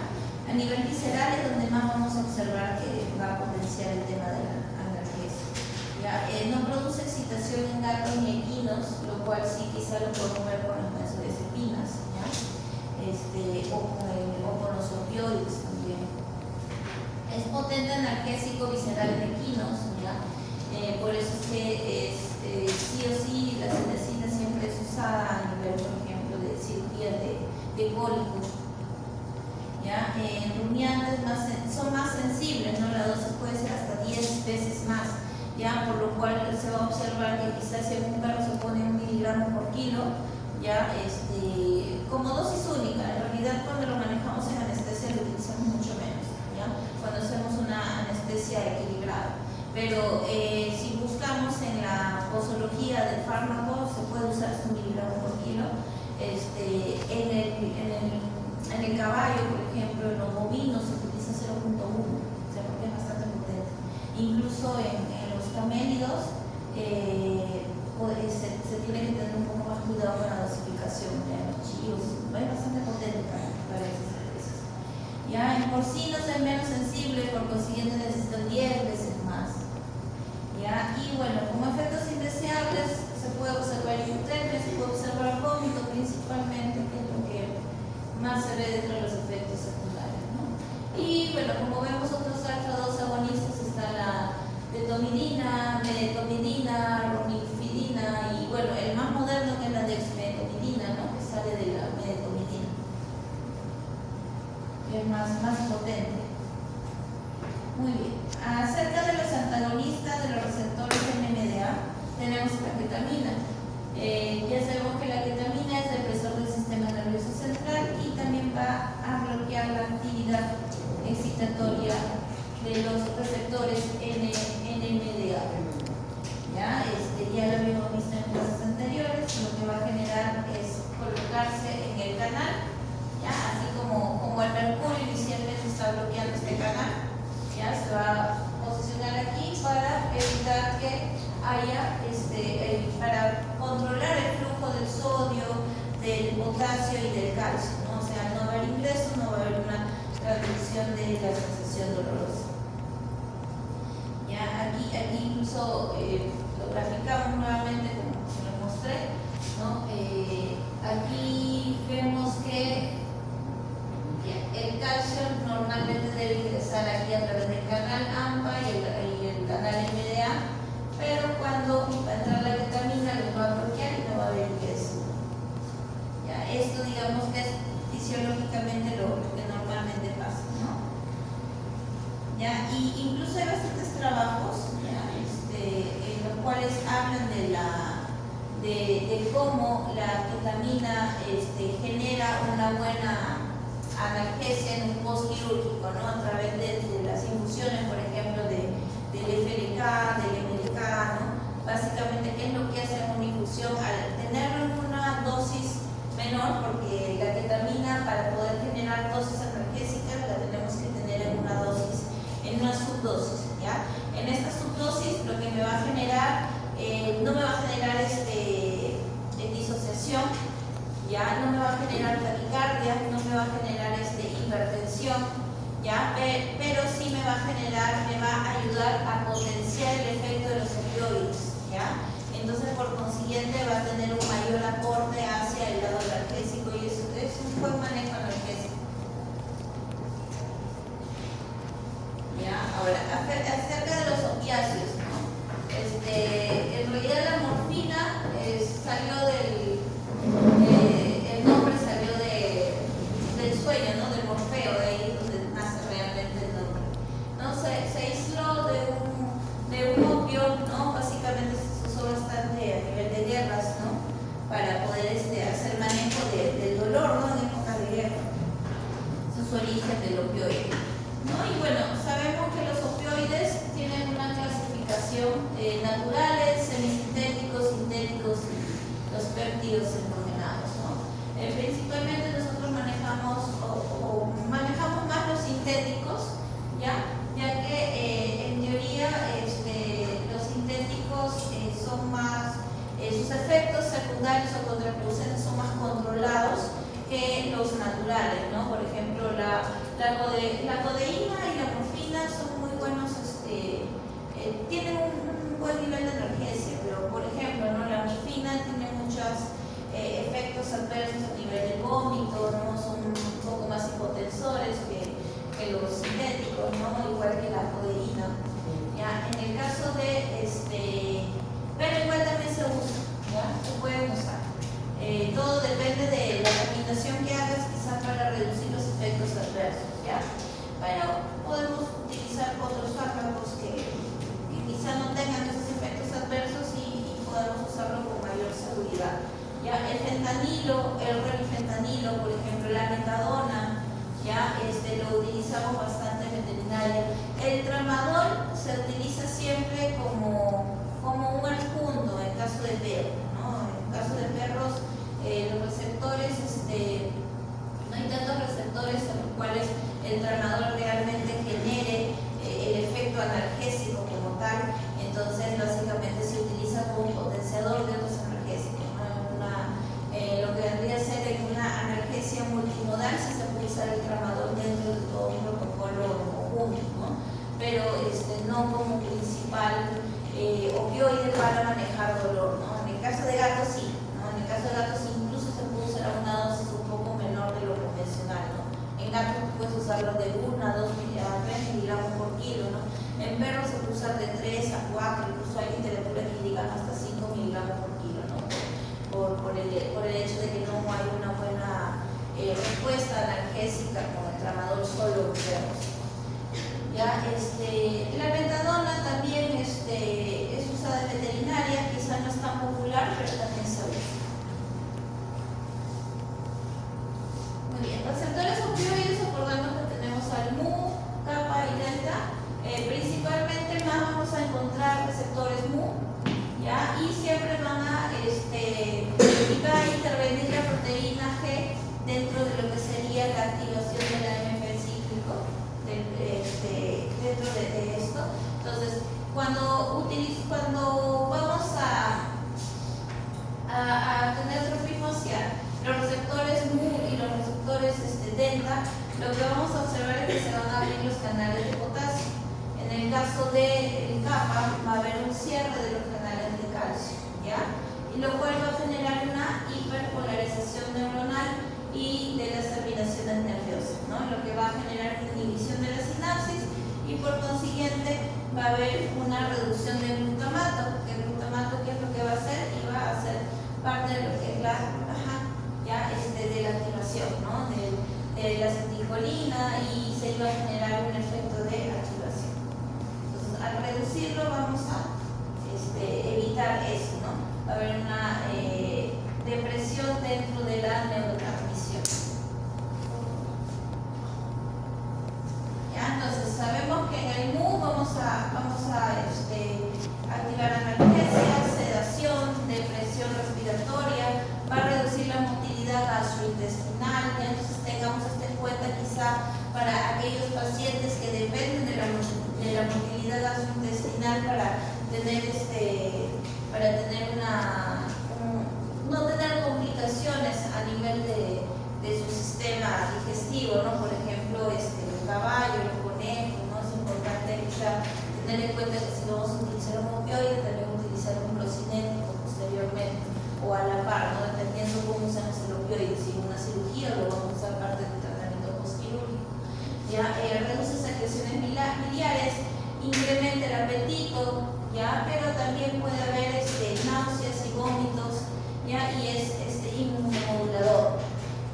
A nivel visceral es donde más vamos a observar que va a potenciar el tema de la analgesia, ¿ya? No produce excitación en gatos ni equinos, lo cual sí quizá lo podemos ver con las benzodiazepinas, ¿ya? O con los opioides también. Es potente analgésico visceral en equinos, ¿ya? Por eso es que sí o sí la silacina siempre es usada a nivel, por ejemplo, de cirugía de cólicos, ¿ya? En rumiantes son más sensibles, ¿no? La dosis puede ser hasta 10 veces más, ¿ya? Por lo cual se va a observar que quizás si un perro se pone 1 miligramo por kilo, ¿ya? Como dosis única. En realidad cuando lo manejamos en anestesia lo utilizamos mucho menos, ¿ya? Cuando hacemos una anestesia equilibrada. Pero si buscamos en la posología del fármaco, se puede usar hasta 1 miligramo por kilo. En el caballo, por ejemplo, en los bovinos se utiliza 0.1, o sea, porque es bastante potente. Incluso en los camélidos se tiene que tener un poco más cuidado con la dosificación, ya en los chivos, es bastante potente para esas especies. Ya en porcinos es menos sensible, por consiguiente necesitan 10 veces más. ¿Ya? Y bueno, como efectos indeseables se puede observar hipotermia, se puede observar vómito principalmente, que es lo que más se ve dentro de los efectos secundarios, ¿no? Y bueno, como vemos otros alfa 2 agonistas está la metomidina, ronifidina y bueno, el más moderno que es la dexmetomidina, ¿no? Que sale de la metomidina, que es más potente. Muy bien. Acerca de los antagonistas de los receptores NMDA, tenemos la ketamina. Ya sabemos que la ketamina es depresor del sistema nervioso central y también va a bloquear la actividad excitatoria de los receptores NMDA. Ya lo habíamos visto en clases anteriores, lo que va a generar es colocarse en el canal, ¿ya? Así como el mercurio inicialmente está bloqueando este canal. Ya se va a posicionar aquí para evitar que haya, para controlar el flujo del sodio, del potasio y del calcio, ¿no? O sea, no va a haber ingreso, no va a haber una transmisión de la sensación dolorosa. Ya aquí incluso lo graficamos nuevamente como se lo mostré, ¿no? Aquí vemos que el calcio normalmente debe ingresar aquí a través del canal AMPA y el canal MDA, pero cuando va a entrar la ketamina lo va a bloquear y no va a haber ingreso. Ya, esto digamos que es fisiológicamente lo que Y incluso hay bastantes trabajos, ¿ya? En los cuales hablan de cómo la ketamina genera una buena analgesia en un postquirúrgico, ¿no? A través de las infusiones, por ejemplo, del FLK, del MLK, ¿no? Básicamente, ¿qué es lo que hace una infusión? Al tenerlo en una dosis menor, porque la ketamina, para poder generar dosis analgésicas, la tenemos que tener en una dosis, en una subdosis, ¿ya? En esta subdosis, lo que me va a generar, no me va a generar disociación, ya no me va a generar taquicardia, no me va a generar hipertensión, ya, pero sí me va a generar, me va a ayudar a potenciar el efecto de los opioides, ya. Entonces, por consiguiente, va a tener un mayor aporte hacia el lado analgésico y eso es un buen manejo analgésico. Ya, ahora, acerca de los opiáceos, ¿no? En realidad la morfina salió el nombre salió del sueño, ¿no? Del Morfeo, de ahí es donde nace realmente el nombre. ¿No? Se aisló de un opio, ¿no? Básicamente se usó bastante a nivel de guerras, ¿no? Para poder hacer manejo del dolor, ¿no? En época de guerra. Ese es su origen del opioide, ¿no? Y bueno, sabemos que los opioides tienen una clasificación naturales, semisintéticos, sintéticos y los péptidos endógenos, ¿no? Principalmente nosotros manejamos más los sintéticos, ya que en teoría los sintéticos son más, sus efectos secundarios o contraproducentes son más controlados que los naturales, ¿no? Por ejemplo, la codeína y la morfina son muy buenos, tienen un buen nivel de analgesia, pero por ejemplo, ¿no? La morfina tiene muchos efectos adversos a nivel del vómito, ¿no? Son un poco más hipotensores que los sintéticos, ¿no? Igual que la codeína. ¿Ya? En el caso pero igual también se usa, ¿ya? Se pueden usar. Todo depende de la combinación que hagas, quizás para reducir los efectos adversos, ¿ya? Pero podemos utilizar otros fármacos que quizás no tengan esos efectos adversos y podemos usarlo con mayor seguridad. ¿Ya? El fentanilo, el remifentanilo, por ejemplo, la metadona, ya lo utilizamos bastante en veterinaria. El tramadol se utiliza siempre como un adjunto en caso de perro, ¿no? En caso de perros, los receptores, no hay tantos receptores en los cuales el tramadol realmente genere el efecto analgésico como tal, entonces básicamente se utiliza como potenciador de otros analgésicos, ¿no? Lo que vendría a ser en una analgesia multimodal, si se puede usar el tramadol dentro de todo un protocolo conjunto, ¿no? Pero no como principal opioide para manejar dolor, ¿no? En el caso de gatos sí, ¿no? En el caso de gatos incluso se puede usar a una dosis un poco menor de lo convencional, ¿no? En gatos puedes usarlo de 1 a 2 miligramos por kilo, ¿no? En perros se puede usar de 3 a 4, incluso hay literatura que indican hasta 5 miligramos por kilo, ¿no? Por el hecho de que no hay una buena respuesta analgésica con el tramadol solo en perros. Ya, la metadona también es usada en veterinaria, quizá no es tan popular, pero también se usa. Muy bien, receptores opioides, recordando que tenemos al mu, kappa y delta. Principalmente más vamos a encontrar receptores mu, ¿ya? Y siempre van a intervenir la proteína G dentro de lo que sería la activación del AMP cíclico. Dentro de esto. Entonces, cuando vamos a tener tropismo hacia los receptores mu y los receptores delta, lo que vamos a observar es que se van a abrir los canales de potasio. En el caso del kappa va a haber un cierre de los canales de calcio, ¿ya? Y lo cual va a generar una hiperpolarización neuronal y de las terminaciones nerviosas, ¿no? Lo que va a generar una inhibición de la sinapsis y por consiguiente va a haber una reducción del glutamato, que el glutamato, ¿qué es lo que va a hacer? Y va a ser parte de lo que es de la activación, ¿no? De la acetilcolina y se iba a generar un efecto de activación. al reducirlo vamos a evitar eso, ¿no? Va a haber una depresión dentro de la neurotransmisión. ¿Ya? Entonces sabemos que en el MU vamos a activar analgesia, sedación, depresión respiratoria, va a reducir la motilidad gastrointestinal. Ya entonces tengamos esto en cuenta quizá para aquellos pacientes que dependen de la motilidad gastrointestinal para tener no tener complicaciones a nivel de su sistema digestivo, ¿no? Por ejemplo, los caballos, los conejos, ¿no? Es importante quizá tener en cuenta que si vamos a utilizar un opioide, también utilizar un procinético posteriormente o a la par, ¿no? Dependiendo cómo usamos el opioide, si en una cirugía lo vamos a usar parte del tratamiento postquirúrgico. Ya reduce secreciones biliares, incrementa el apetito, ya, pero también puede haber náuseas y vómitos, ya, y es inmunomodulador.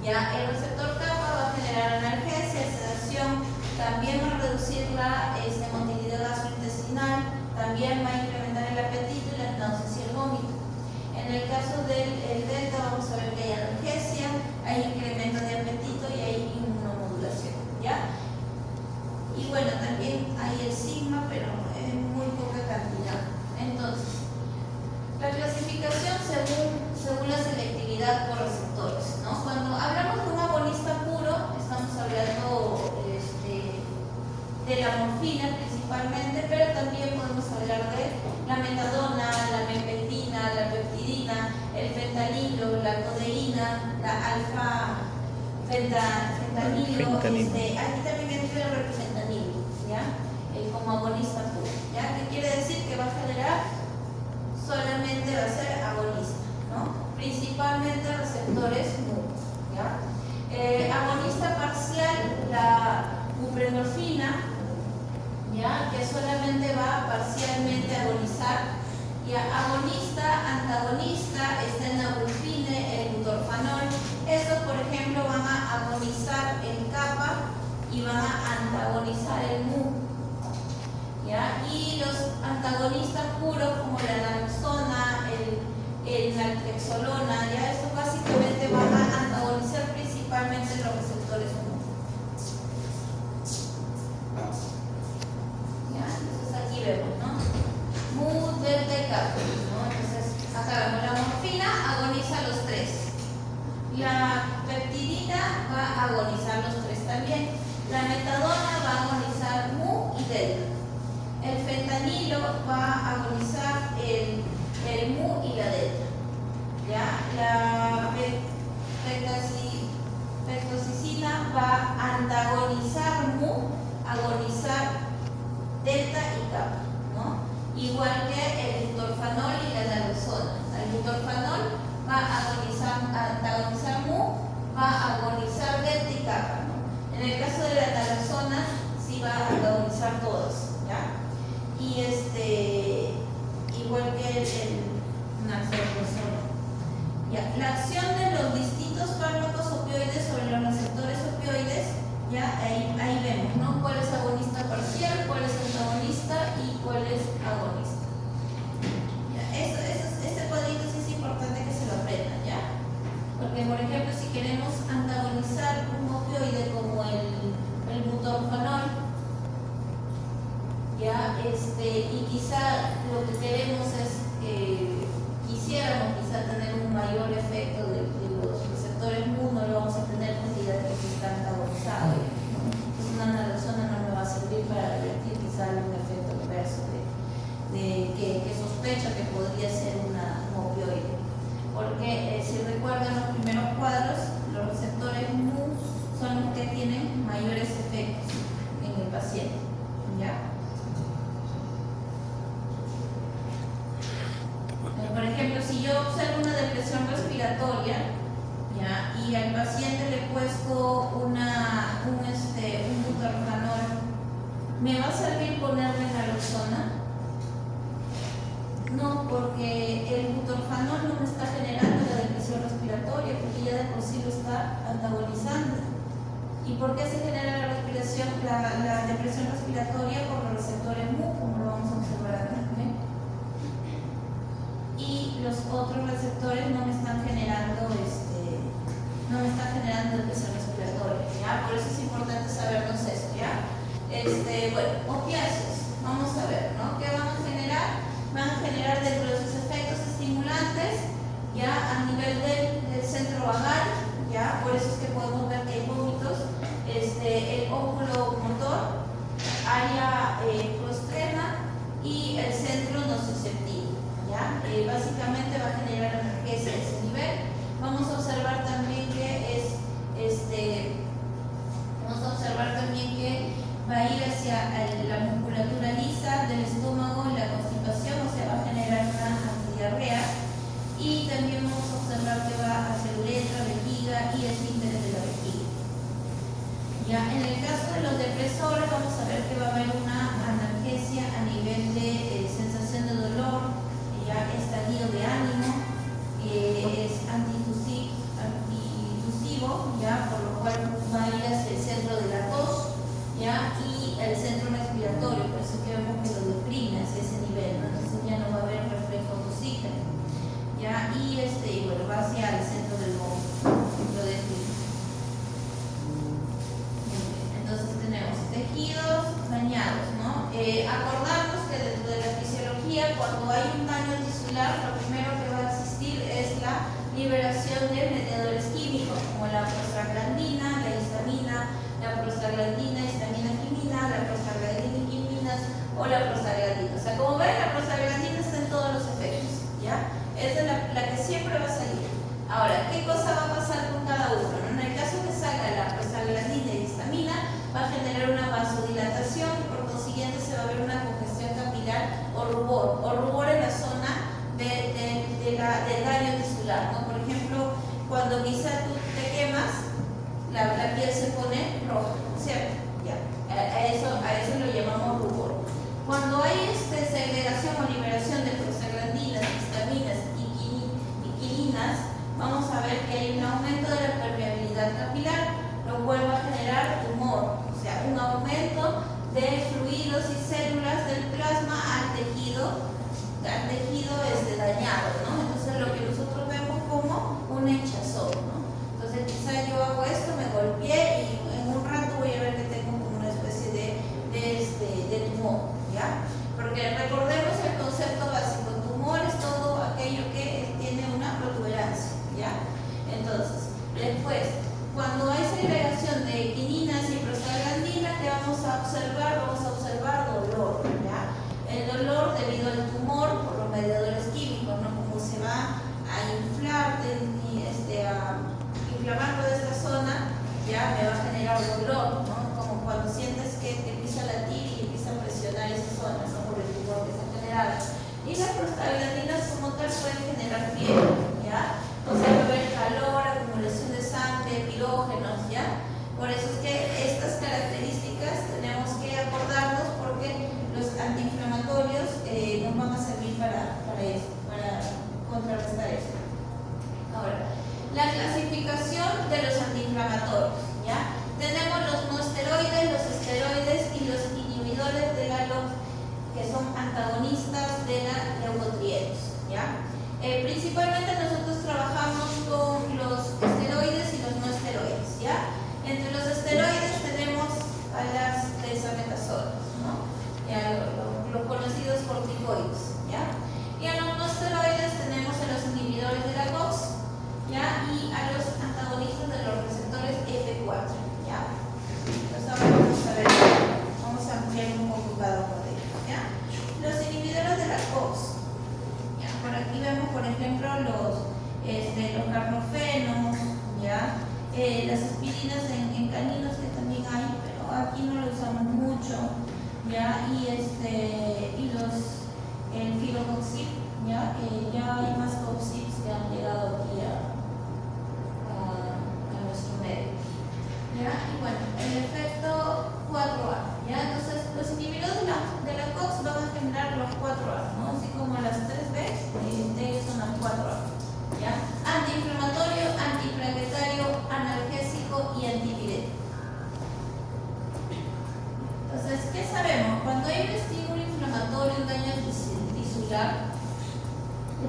Ya, el receptor kappa va a generar analgesia, sedación, también va a reducir la motilidad gastrointestinal, también va a incrementar el apetito y las náuseas y el vómito. En el caso del delta vamos a ver que hay analgesia, hay incremento de apetito y hay inmunomodulación, ¿ya? Y bueno, también hay el sigma, pero en muy poca cantidad. Entonces, la clasificación según la selectividad por receptores, ¿no? Cuando hablamos de un agonista puro, estamos hablando de la morfina principalmente, pero también podemos hablar de la metadona, la mepetina, la peptidina, el fentanilo, la codeína, la alfa-fentanilo. Aquí también entra el fentanilo, ¿ya? Como agonista puro, ¿ya? ¿Qué quiere decir? Que va a generar, solamente va a ser agonista, ¿no? Principalmente receptores MU, ¿ya? Agonista parcial, la buprenorfina, ¿ya? Que solamente va parcialmente a agonizar. Y agonista, antagonista, está el naburfine, el butorfanol. Estos, por ejemplo, van a agonizar el kappa y van a antagonizar el MU, ¿ya? Y los antagonistas puros como la naloxona, el naltrexolona, ¿ya? Estos básicamente van a antagonizar principalmente los receptores MU. ¿Ya? Entonces aquí vemos, ¿no? MU, delta y kappa, ¿no? Entonces acá vemos la morfina, agoniza los tres. La peptidina va a agonizar los tres también. La metadona va a agonizar MU y delta. El fentanilo va a agonizar el MU y la delta. ¿Ya? La pentosicina va a antagonizar MU, agonizar delta y kappa, ¿no? Igual que el butorfanol y la naloxona. El butorfanol va a antagonizar MU, va a agonizar delta y kappa, ¿no? En el caso de la naloxona sí va a antagonizar todos, ¿ya? Y igual que el naltrexona. ¿Ya? La acción de los distintos fármacos opioides sobre los receptores opioides, ya ahí vemos, ¿no? Cuál es agonista parcial, cuál es antagonista y cuál es agonista. ¿Ya? Este cuadrito sí es importante que se lo aprendan, ¿ya? Porque, por ejemplo, si queremos antagonizar un opioide como el butorfanol, ¿ya? Y quizá lo que queremos es quisiéramos quizá tener un mayor efecto de los receptores MU, no lo vamos a tener porque ya está antagonizado. Entonces una naloxona no me va a servir para revertir quizá algún efecto inverso que sospecho que podría ser un opioide. Porque si recuerdan los primeros cuadros, los receptores MU son los que tienen mayores efectos en el paciente, ¿ya? Por ejemplo, si yo observo una depresión respiratoria, ¿ya? Y al paciente le he puesto un butorfanol, ¿me va a servir ponerle naloxona? No, porque el butorfanol no me está generando la depresión respiratoria, porque ya de por sí lo está antagonizando. ¿Y por qué se genera la la depresión respiratoria por los receptores MU, como lo vamos a observar acá. ¿Okay? Y los otros receptores no me están generando depresión respiratoria, ¿ya? Por eso es importante sabernos esto, ¿ya? Bueno, opiáceos, vamos a ver, ¿no? ¿Qué van a generar? Van a generar dentro de sus efectos estimulantes, ya a nivel del centro vagal, ya, por eso es que podemos ver que hay vómitos, el óvulo motor, área prostrema y el centro nociceptivo, ya, básicamente va a generar analgesia a ese nivel. Vamos a observar también que va a ir hacia la musculatura lisa del estómago y la constipación, o sea, va a generar una antidiarrea. Y también vamos a observar que va hacia la uretra, vejiga y esfínteres de la vejiga. Ya, en el caso de los depresores vamos a ver que va a haber una analgesia a nivel de sensación de dolor, ya estallido de ánimo, es antitusivo, ya, por lo cual va a ir hacia el centro de la tos, ya, y el centro respiratorio, por eso es que vemos que lo deprime hacia ese nivel, ¿no? Entonces ya no va a haber reflejo de oxígeno, ya, y bueno, va hacia el centro del vómito, lo deprime. Entonces tenemos tejidos dañados, ¿no? Acordamos que dentro de la fisiología, cuando hay un daño tisular, lo primero que va a existir es la liberación de mediadores químicos, como la prostaglandina, la histamina, la prostaglandina, histamina, quimina, la prostaglandina y quiminas o la prostaglandina. O sea, como ven, la prostaglandina está en todos los efectos, ¿ya? Esa es la que siempre va a salir. Ahora, ¿qué cosa va a pasar con cada uno? En el caso que salga la prostaglandina y histamina, va a generar una vasodilatación y por consiguiente se va a ver una congestión capilar o rubor en la zona del daño tisular, ¿no? Por ejemplo, cuando quizá tú te quemas, la piel se pone roja, ¿cierto? Ya. A eso lo llamamos rubor. Cuando hay segregación o liberación de prostaglandinas, histaminas y quininas, vamos a ver que hay un aumento de la permeabilidad capilar, lo cual va a generar tumor, o sea, un aumento de fluidos y células del plasma al tejido dañado, ¿no? Entonces lo que nosotros vemos como una hinchazón, ¿no? Entonces quizá yo hago esto, me golpeé y en un rato voy a ver que tengo como una especie de tumor, ¿ya? Porque recordemos el concepto básico, tumor es todo aquello que tiene una protuberancia, ¿ya? Entonces, después, cuando hay segregación de quininas y prostaglandinas, ¿qué vamos a observar? Vamos a observar dolor, ¿ya? El dolor debido al tumor por los mediadores químicos, ¿no? Como se va a inflar, inflamar toda esta zona, ya me va a generar dolor, ¿no? Como cuando sientes que te empieza a latir y empieza a presionar esa zona, ¿no? Por el tumor que se ha generado. Y las prostaglandinas como tal pueden generar fiebre, ¿ya? O sea, va a haber calor, acumulación de sangre, pirógenos, ¿ya? Por eso es que estas características tenemos que acordarnos porque los antiinflamatorios nos van a servir para eso, para contrarrestar esto. Ahora, la clasificación de los antiinflamatorios, ¿ya? Tenemos los no esteroides, los esteroides y los inhibidores de la LOX, que son antagonistas de la leucotrienos, ¿ya? Principalmente nosotros trabajamos con los esteroides y los no esteroides, ¿ya? Entre los esteroides tenemos a las dexametasona, ¿no? Los conocidos corticoides, ¿ya? Y a los no esteroides tenemos a los inhibidores de la LOX, ¿ya? Y a los antagonistas de los receptores F4, ¿ya? Entonces ahora vamos a ampliar un poco cada uno de ellos, ¿ya? Los inhibidores de la LOX, ¿ya? Por aquí vemos, por ejemplo, los carnofenos, ¿ya? Las aspirinas en caninos que también hay, pero aquí no lo usamos mucho, ¿ya? El filocoxib, ¿ya? Que ya hay más coxibs que han llegado aquí a nuestro medio, ¿ya? Y bueno, el efecto 4A, ¿ya? Entonces los inhibidores de la COX van a generar los 4A, ¿no? Así como las 3B, de ellos son las 4A, ¿ya? Antiinflamatorio, antiplaquetario, analgésico y antipirético. ¿qué sabemos? Cuando hay un estímulo inflamatorio, un daño tisular,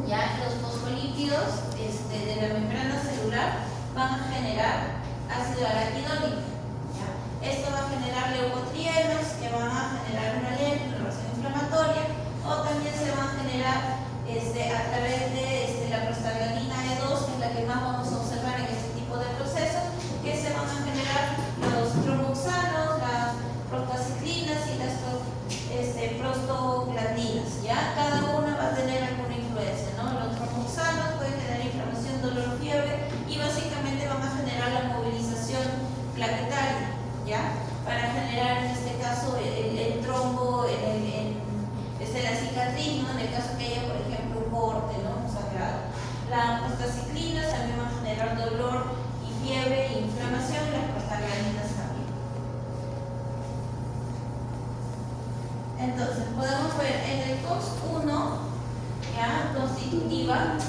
ya los fosfolípidos de la membrana celular van a generar ácido araquidónico. ¿Ya? Esto va a generar leucotrienos que van a generar una alergia, una reacción inflamatoria, o también se van a generar a través de la prostaglandina E2, que es la que más vamos a observar en este tipo de procesos, que se van a generar los tromboxanos, las prostaciclinas y las prostaglandinas. ¿Ya? Cada una va a tener alguna influencia, ¿no? Los tromboxanos pueden generar inflamación, dolor, fiebre y básicamente van a generar la movilización plaquetaria, ¿ya? Para generar en este caso el trombo, la cicatriz, ¿no? En el caso que haya, por ejemplo, un corte, ¿no? Un sangrado. Las prostaciclinas también van a generar dolor y fiebre e inflamación, y las prostaglandinas también. Entonces, podemos ver en el COX-1, ¿ya? Constitutiva,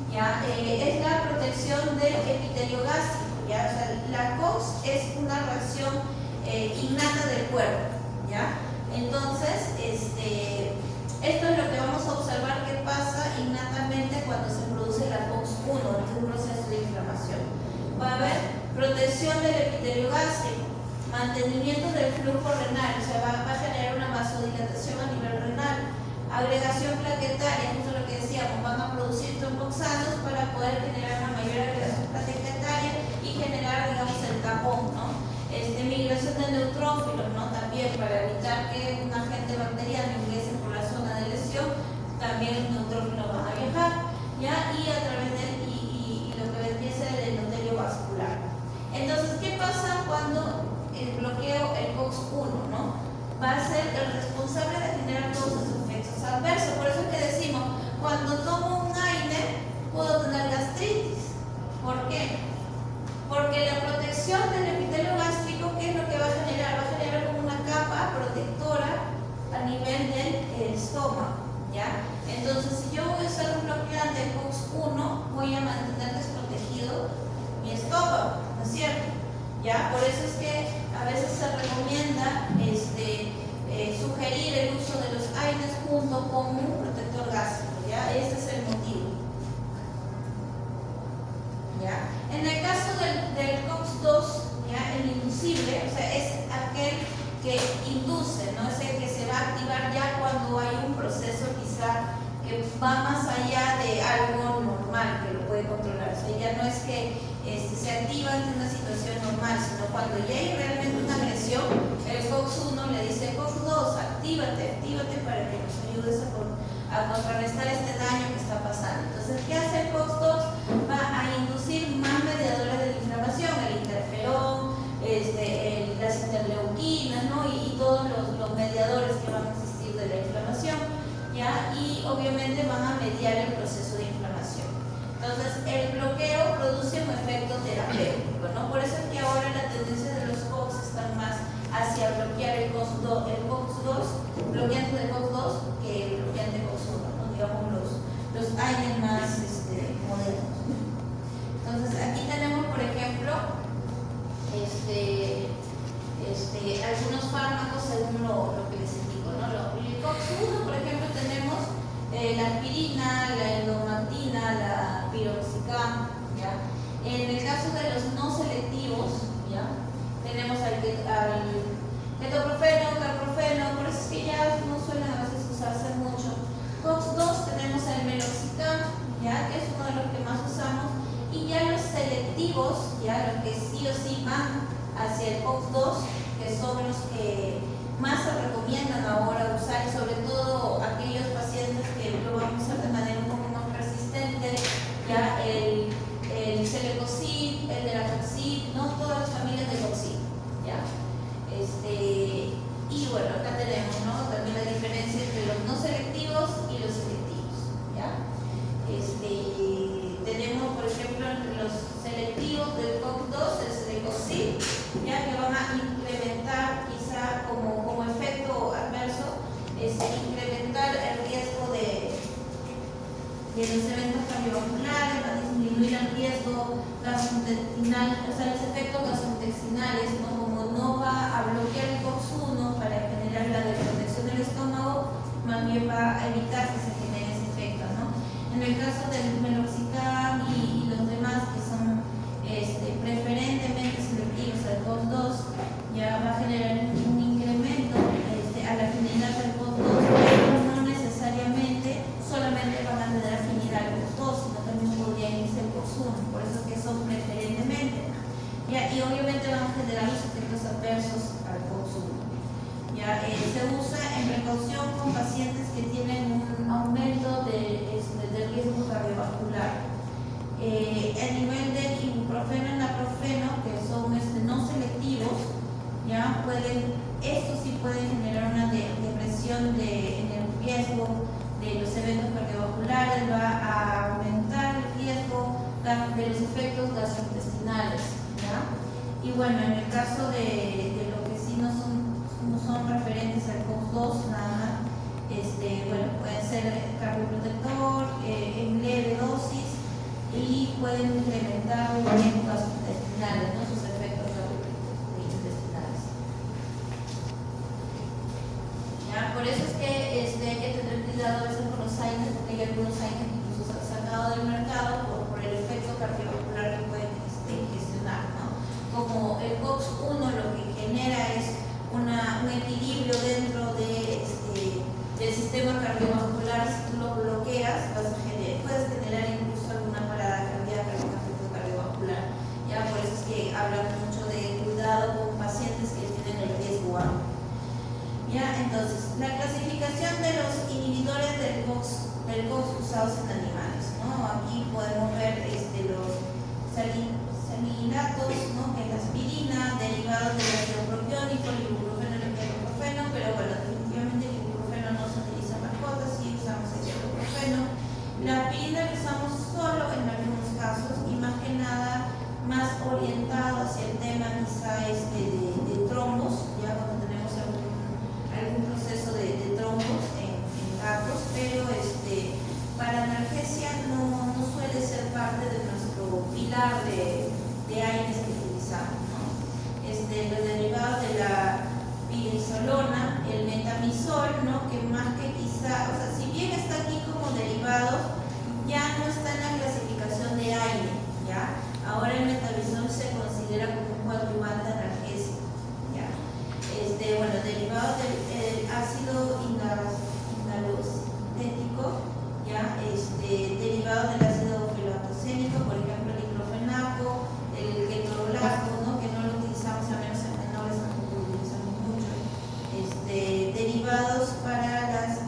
¿ya? Es la protección del epitelio gástrico, ¿ya? O sea, la COX es una reacción innata del cuerpo, ¿ya? Entonces, esto es lo que vamos a observar que pasa innatamente cuando se produce la COX-1, en un proceso de inflamación. Va a haber protección del epitelio gástrico, mantenimiento del flujo renal, o sea, va a generar una vasodilatación a nivel renal, agregación plaquetaria, justo lo que decíamos, van a producir tromboxanos para poder generar una mayor agregación plaquetaria y generar, digamos, el tapón, ¿no? Migración de neutrófilos, ¿no? También para evitar que un agente bacteriano ingrese por la zona de lesión, también los neutrófilos van a viajar, ¿ya? Y a través de él, y lo que vendría a ser el endotelio vascular. Entonces, ¿qué pasa cuando el bloqueo, el COX-1, ¿no? Va a ser el responsable de generar todos esos efectos adversos? Por eso es que decimos, cuando tomo un AINE, puedo tener gastritis. ¿Por qué? Porque la protección del epitelio gástrico, ¿qué es lo que va a generar? Va a generar como una capa protectora a nivel del estómago, ¿ya? Entonces, si yo voy a usar un bloqueante de COX-1, voy a mantener desprotegido mi estómago, ¿no es cierto? ¿Ya? Por eso es que a veces se recomienda sugerir el uso de los AINES junto con un protector gástrico, ¿ya? Ese es el motivo. ¿Ya? En el caso del COX-2, ¿ya? El inducible, o sea, es aquel que induce, ¿no? Es el que se va a activar ya cuando hay un proceso quizá que va más allá de algo normal que lo puede controlar. O sea, ya no es que se activa ante una situación normal, sino cuando ya hay realmente una agresión, el COX-1 le dice, COX-2, actívate para que nos ayudes a contrarrestar este daño que está pasando. Entonces, ¿qué hace el COX-2? Va a inducir más mediadores de la inflamación, el interferón, las interleuquinas, ¿no? y todos los mediadores que van a existir de la inflamación, ¿ya? Y obviamente van a mediar el proceso de inflamación. Entonces, el bloqueo produce un efecto terapéutico, ¿no? Por eso es que ahora la tendencia de los COX están más hacia bloquear el COX-2, bloqueante del COX-2 que el bloqueante COX-1, ¿no? Digamos los AINES más modernos. Entonces, aquí tenemos, por ejemplo, algunos fármacos según lo que les indico, ¿no? El COX-1, por ejemplo, tenemos la aspirina, la endomatina, la piroxicam, ¿ya? En el caso de los no selectivos, ¿ya? Tenemos al ketoprofeno, carprofeno, por eso es que ya no suelen a veces usarse mucho. COX-2 tenemos el meloxicam, ¿ya? Que es uno de los que más usamos, y ya los selectivos, ya los que sí o sí van hacia el COX-2, que son los que más se recomiendan ahora usar, y sobre todo aquellos pacientes que lo van a usar de manera un poco más persistente, ya el celecoxib, el daracoxib, ¿no? Todas las familias de coxib, ¿ya? Y bueno, acá tenemos, ¿no? También la diferencia entre los no selectivos y los selectivos, ¿ya? Tenemos, por ejemplo, entre los selectivos del COX-2, el celecoxib, ya que van a incrementar quizá como efecto adverso, incrementar el riesgo de los eventos cardiovasculares, va a disminuir el riesgo gastrointestinal, o sea, los efectos gastrointestinales, ¿no? Como no va a bloquear el COX-1 para generar a evitar que se genere ese efecto, ¿no? En el caso del meloxicam y los demás que son preferentemente selectivos al COX-2, ya va a generar un incremento a la afinidad del COX-2, pero no necesariamente solamente van a tener afinidad al COX-2, sino también podrían irse al COX-1, por eso es que son preferentemente. Ya, y obviamente van a generar los efectos adversos al COX-1. Ya, se usa en precaución con pacientes que tienen un aumento del riesgo cardiovascular. A nivel del ibuprofeno y naproxeno, que son no selectivos, ya estos sí pueden generar una depresión en el riesgo de los eventos cardiovasculares, va a aumentar el riesgo de los efectos gastrointestinales, ¿ya? Y bueno, en el caso de lo que sí no son referentes al COX-2, nada más, bueno, pueden ser cardioprotector en leve dosis y pueden incrementar los riesgos gastrointestinales, ¿no? Sus efectos gastrointestinales. ¿Ya? Por eso es que hay que tener cuidado a veces con los AINES, porque hay algunos AINES que incluso se han sacado del mercado por el efecto cardiovascular que pueden gestionar, ¿no? Como el COX-1 lo que genera es un equilibrio dentro del sistema cardiovascular. Si tú lo bloqueas, puedes generar incluso alguna parada cardíaca, algún efecto cardiovascular. Ya, por eso es que hablan mucho de cuidado con pacientes que tienen el riesgo alto. Ya, entonces, la clasificación de los inhibidores del COX usados en animales, ¿no? Aquí podemos ver los salinilatos, ¿no? Que es la aspirina, derivados del ácido propiónico, el ibuprofeno y el ibuprofeno, pero bueno, definitivamente el ibuprofeno no se utiliza en mascotas, sí usamos el ibuprofeno. La aspirina la usamos solo en algunos casos y más que nada más orientado hacia el tema quizá de trombos, ya cuando tenemos algún proceso de trombos en gatos, pero para analgesia no suele ser parte de nuestro pilar de AINES que utilizamos, ¿no? Los derivados de la piresolona, el metamizol, ¿no? Que más que quizá, o sea, si bien está aquí como derivado, ya no está en la clasificación de AINE, ¿ya? Ahora el metamizol se considera como un coadyuvante analgésico, ¿ya? Bueno, derivados del ácido indalosético, ¿ya? Derivados del ácido filoantocénico, por ejemplo, el diclofenaco, el ketorolaco, ¿no? Que no lo utilizamos, al menos en menores tampoco lo utilizamos mucho. Derivados para las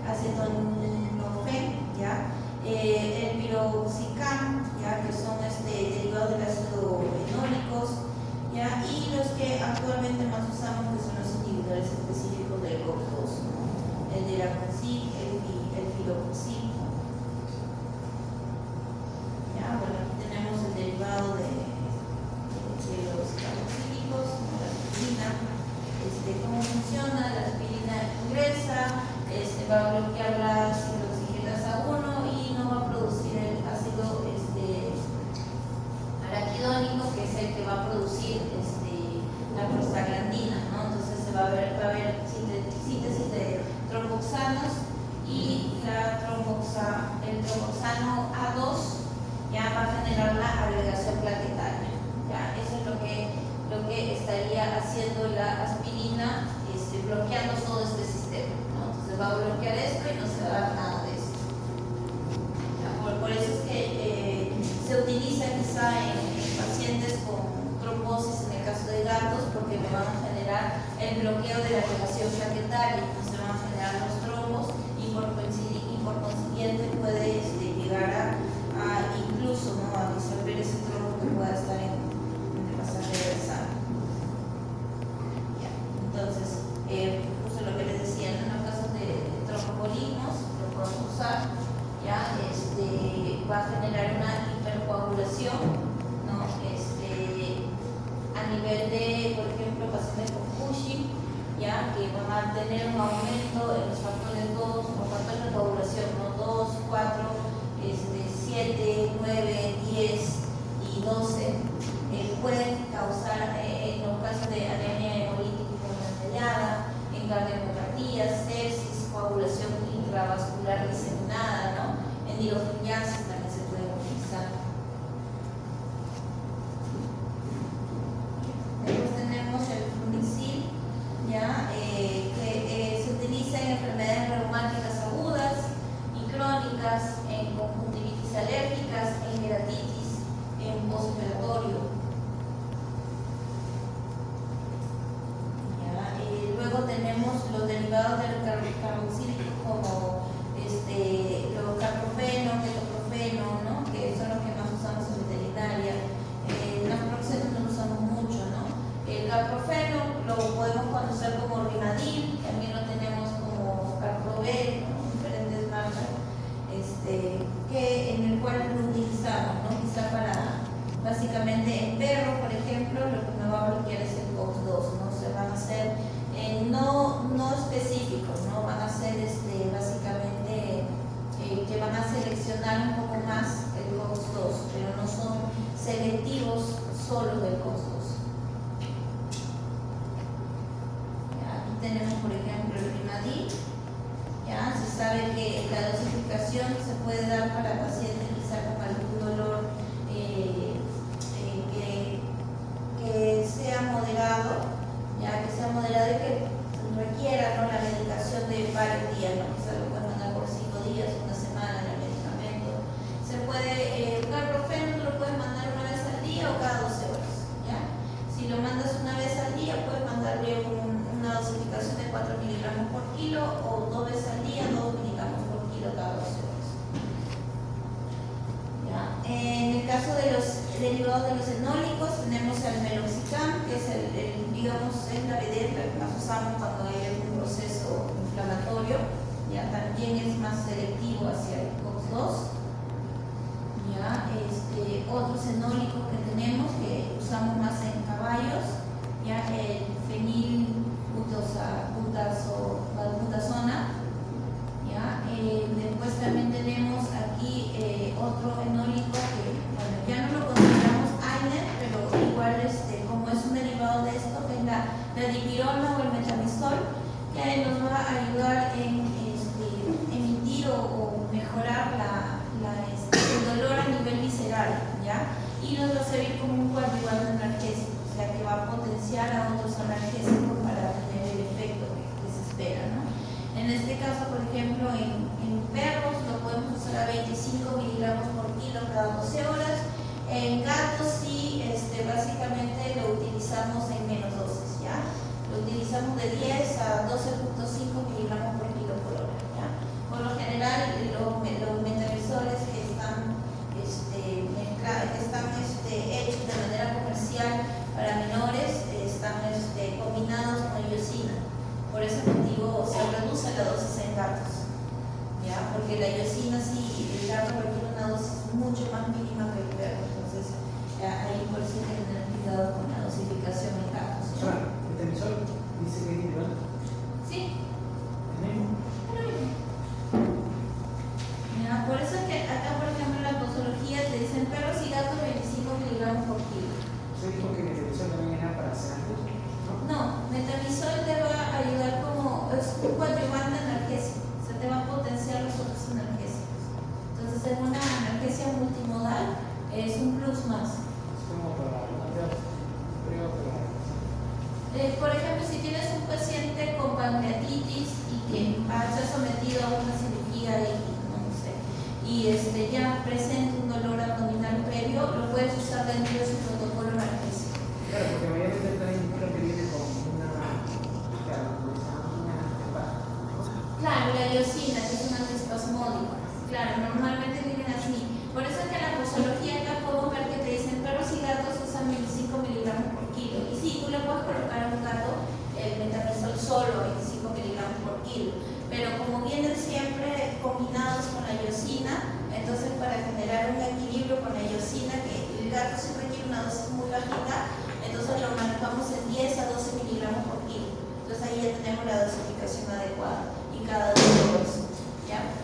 acetaminofén, ¿ya? El piroxicam, ¿ya? Que son derivados del ácido fenólicos, ¿ya? Y los que actualmente más usamos, que son los inhibidores específicos del COX-2, ¿no? El diraconcil, el filoxil. Ya, bueno, aquí tenemos el derivado de los carboxílicos, la aspirina. ¿Cómo funciona? La aspirina ingresa, va a bloquear las hidroxigenas A1 y no va a producir el ácido araquidónico, que es el que va a producir la prostaglandina, ¿no? Entonces va a haber síntesis de tromboxanos y el tromboxano A2 ya va a generar la agregación plaquetaria. ¿Ya? Eso es lo que estaría haciendo la aspirina, bloqueando todo este sistema, ¿no? Entonces va a bloquear esto y no se va a dar nada de esto. Por eso es que se utiliza quizá en pacientes con trombosis, en el caso de gatos, porque me van a generar el bloqueo de la agregación plaquetaria, no se van a generar los trombos y por consiguiente puede llegar a incluso, ¿no? A disolver ese trombo que pueda estar en el pasaje de sangre. Entonces, justo lo que les decía, en los casos de tromboembolismos, lo podemos usar, ya va a generar una hipercoagulación, ¿no? A nivel de, por ejemplo, pacientes con Cushing, ya que van a tener un aumento en los factores 2, los factores de coagulación, ¿no? 2, 4, 7, 9, 10 y 12, pueden causar, en los casos de anemia hemolítica en cardiomiopatía, sepsis, coagulación derivados del carboxílico como los carprofeno, ketoprofeno, ¿no? Que son los que más usamos en veterinaria. Naproxeno no lo usamos mucho, ¿no? El carprofeno lo podemos conocer como Rimadil, también lo tenemos como Carprovel, ¿no? Diferentes marcas, en el cual lo utilizamos, ¿no? Quizá para, básicamente en perros, por ejemplo, lo que me va a bloquear es el COX-2, ¿no? Se van a hacer no específicos, ¿no? Van a ser básicamente que van a seleccionar un poco más el COX-2, pero no son selectivos solo del COX-2. Aquí tenemos, por ejemplo, el Rimadil. Ya se sabe que la dosificación se puede dar para pacientes quizá con algún dolor que sea moderado, ya que sea moderado y que requiera, ¿no? La medicación de varios días, ¿no? Quizá lo pueden mandar por 5 días, una semana el medicamento. Se puede, el carprofeno lo puedes mandar una vez al día o cada 12 horas, ¿ya? Si lo mandas una vez al día, puedes mandarle una dosificación de 4 miligramos por kilo o 2 veces al día, 2 miligramos por kilo cada 12 horas. ¿Ya? En el caso de los derivados de los enólicos, tenemos el meloxicam, que es digamos, es la vedeta que más usamos cuando hay algún proceso inflamatorio. Ya también es más selectivo hacia el COX-2. Ya, otros enólicos que tenemos que usamos más en caballos, ya el fenilbutazona. Ya, después también tenemos aquí otro enólico que, bueno, ya no lo consideramos AINER, pero igual como es un derivado de esto, que es la dipirona o el metamizol, que nos va a ayudar en emitir o mejorar el dolor a nivel visceral, ¿ya? Y nos va a servir como un coadyuvante analgésico, o sea que va a potenciar a otros analgésicos para tener el efecto que se espera, ¿no? En este caso, por ejemplo, en perros lo podemos usar a 25 miligramos por kilo cada 12 horas. En gatos sí, básicamente lo utilizamos en menos dosis, ¿ya? Lo utilizamos de 10 a 12.5 miligramos por kilo por hora, ¿ya? Por lo general, los metamisoles que están hechos de manera comercial para menores están combinados con iosina. Por ese motivo se reduce la dosis en gatos, ¿ya? Porque la iosina sí, el gato requiere una dosis mucho más mínima que el perro, entonces ahí por eso hay que tener cuidado con la dosificación en gatos, ¿no? ¿El temisol dice que es individual? Sí. ¿Es mismo? Ya, por eso es que acá, por ejemplo, en la posología te dicen perros y gatos 25 miligramos por kilo. ¿Usted dijo que el temisol también era para hacer algo? No, metamizol te va a ayudar como es un coadyuvante analgésico, se te va a potenciar los otros analgésicos. Entonces, en una analgesia multimodal es un plus más. Es como para Por ejemplo, si tienes un paciente con pancreatitis y que va a ser sometido a una cirugía y ya presenta un dolor abdominal previo, lo puedes usar dentro de su protocolo analgésico. Claro, porque mayormente también creo que viene con una Claro, la iosina, que es un antiespasmódico. Claro, normalmente vienen así. Por eso es que en la posología acá podemos ver que te dicen perros y gatos usan 25 miligramos por kilo. Y sí, tú le puedes colocar a un gato el metamizol solo a 25 miligramos por kilo. Pero como vienen siempre combinados con la iosina, entonces para generar un equilibrio con la iosina, que el gato sí requiere una dosis muy bajita, entonces lo manejamos en 10 a 12 miligramos por kilo. Entonces ahí ya tenemos la dosificación adecuada y cada 2 horas, ¿ya?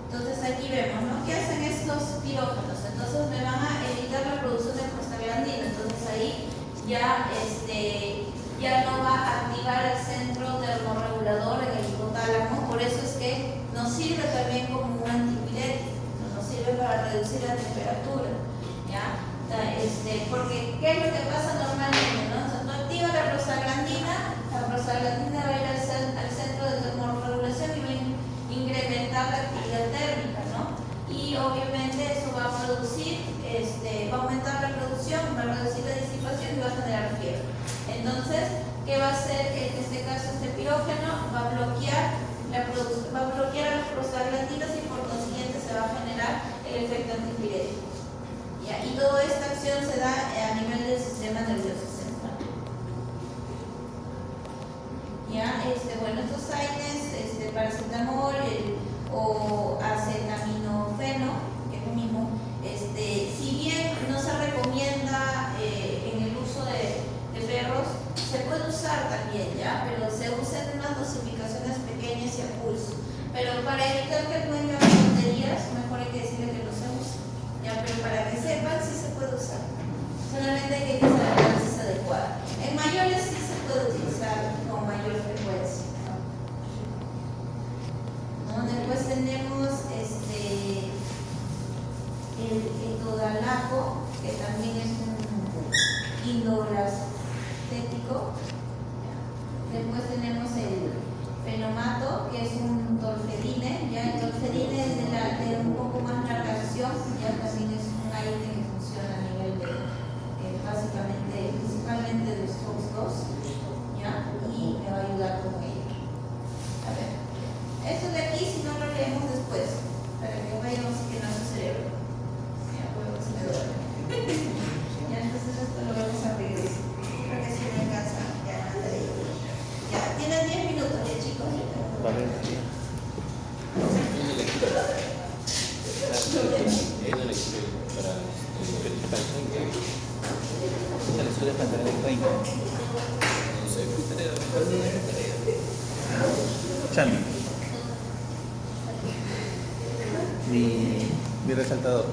Entonces aquí vemos, ¿no? ¿Qué hacen estos pirógenos? Entonces me van a evitar la producción de prostaglandina, entonces ahí ya no va a activar el centro termorregulador en el hipotálamo, por eso es que nos sirve también como un antipirético, nos sirve para reducir la temperatura, ¿ya? Porque ¿qué es lo que pasa normalmente? ¿No? O sea, tú activas la prostaglandina va a ir al centro de termorregulación y va a incrementar la actividad térmica, ¿no? Y obviamente eso va a producir, va a aumentar la producción, va a reducir la disipación y va a generar fiebre. Entonces, ¿qué va a hacer este tireógeno va a bloquear a las prostaglandinas y por consiguiente se va a generar el efecto antipirético. ¿Ya? Y toda esta acción se da a nivel del sistema nervioso central. ¿Ya? Bueno, estos AINES, paracetamol o acetaminofeno, que es lo mismo, si bien no se recomienda en el uso de perros, se puede usar también, ¿ya? Pero se usa en unas dosificaciones pequeñas y a pulso. Pero para evitar que el dueño haga tonterías, mejor hay que decirle que no se use, ¿ya? Pero para que sepan, sí se puede usar. Solamente hay que saber la dosis adecuada. En mayores sí se puede utilizar con mayor frecuencia, ¿no? Después tenemos el todalaco, que también es un indorastético. Después tenemos el fenomato, que es un tolfedine. Ya el tolfedine es de un poco más larga acción, ya también es un aire que funciona a nivel de básicamente, principalmente de los COX-2, ¿ya? Y me va a ayudar con ello. A ver, esto de aquí, si no lo leemos después, para que vayamos llenando su cerebro. Ya, puedo se me duerme. Ya, entonces esto lo vamos a regresar. Creo que si me alcanza, ya, ya, tienen 10 minutos, ya, chicos. Vale. La lectura es para tener en cuenta. Chami. Mi resaltador.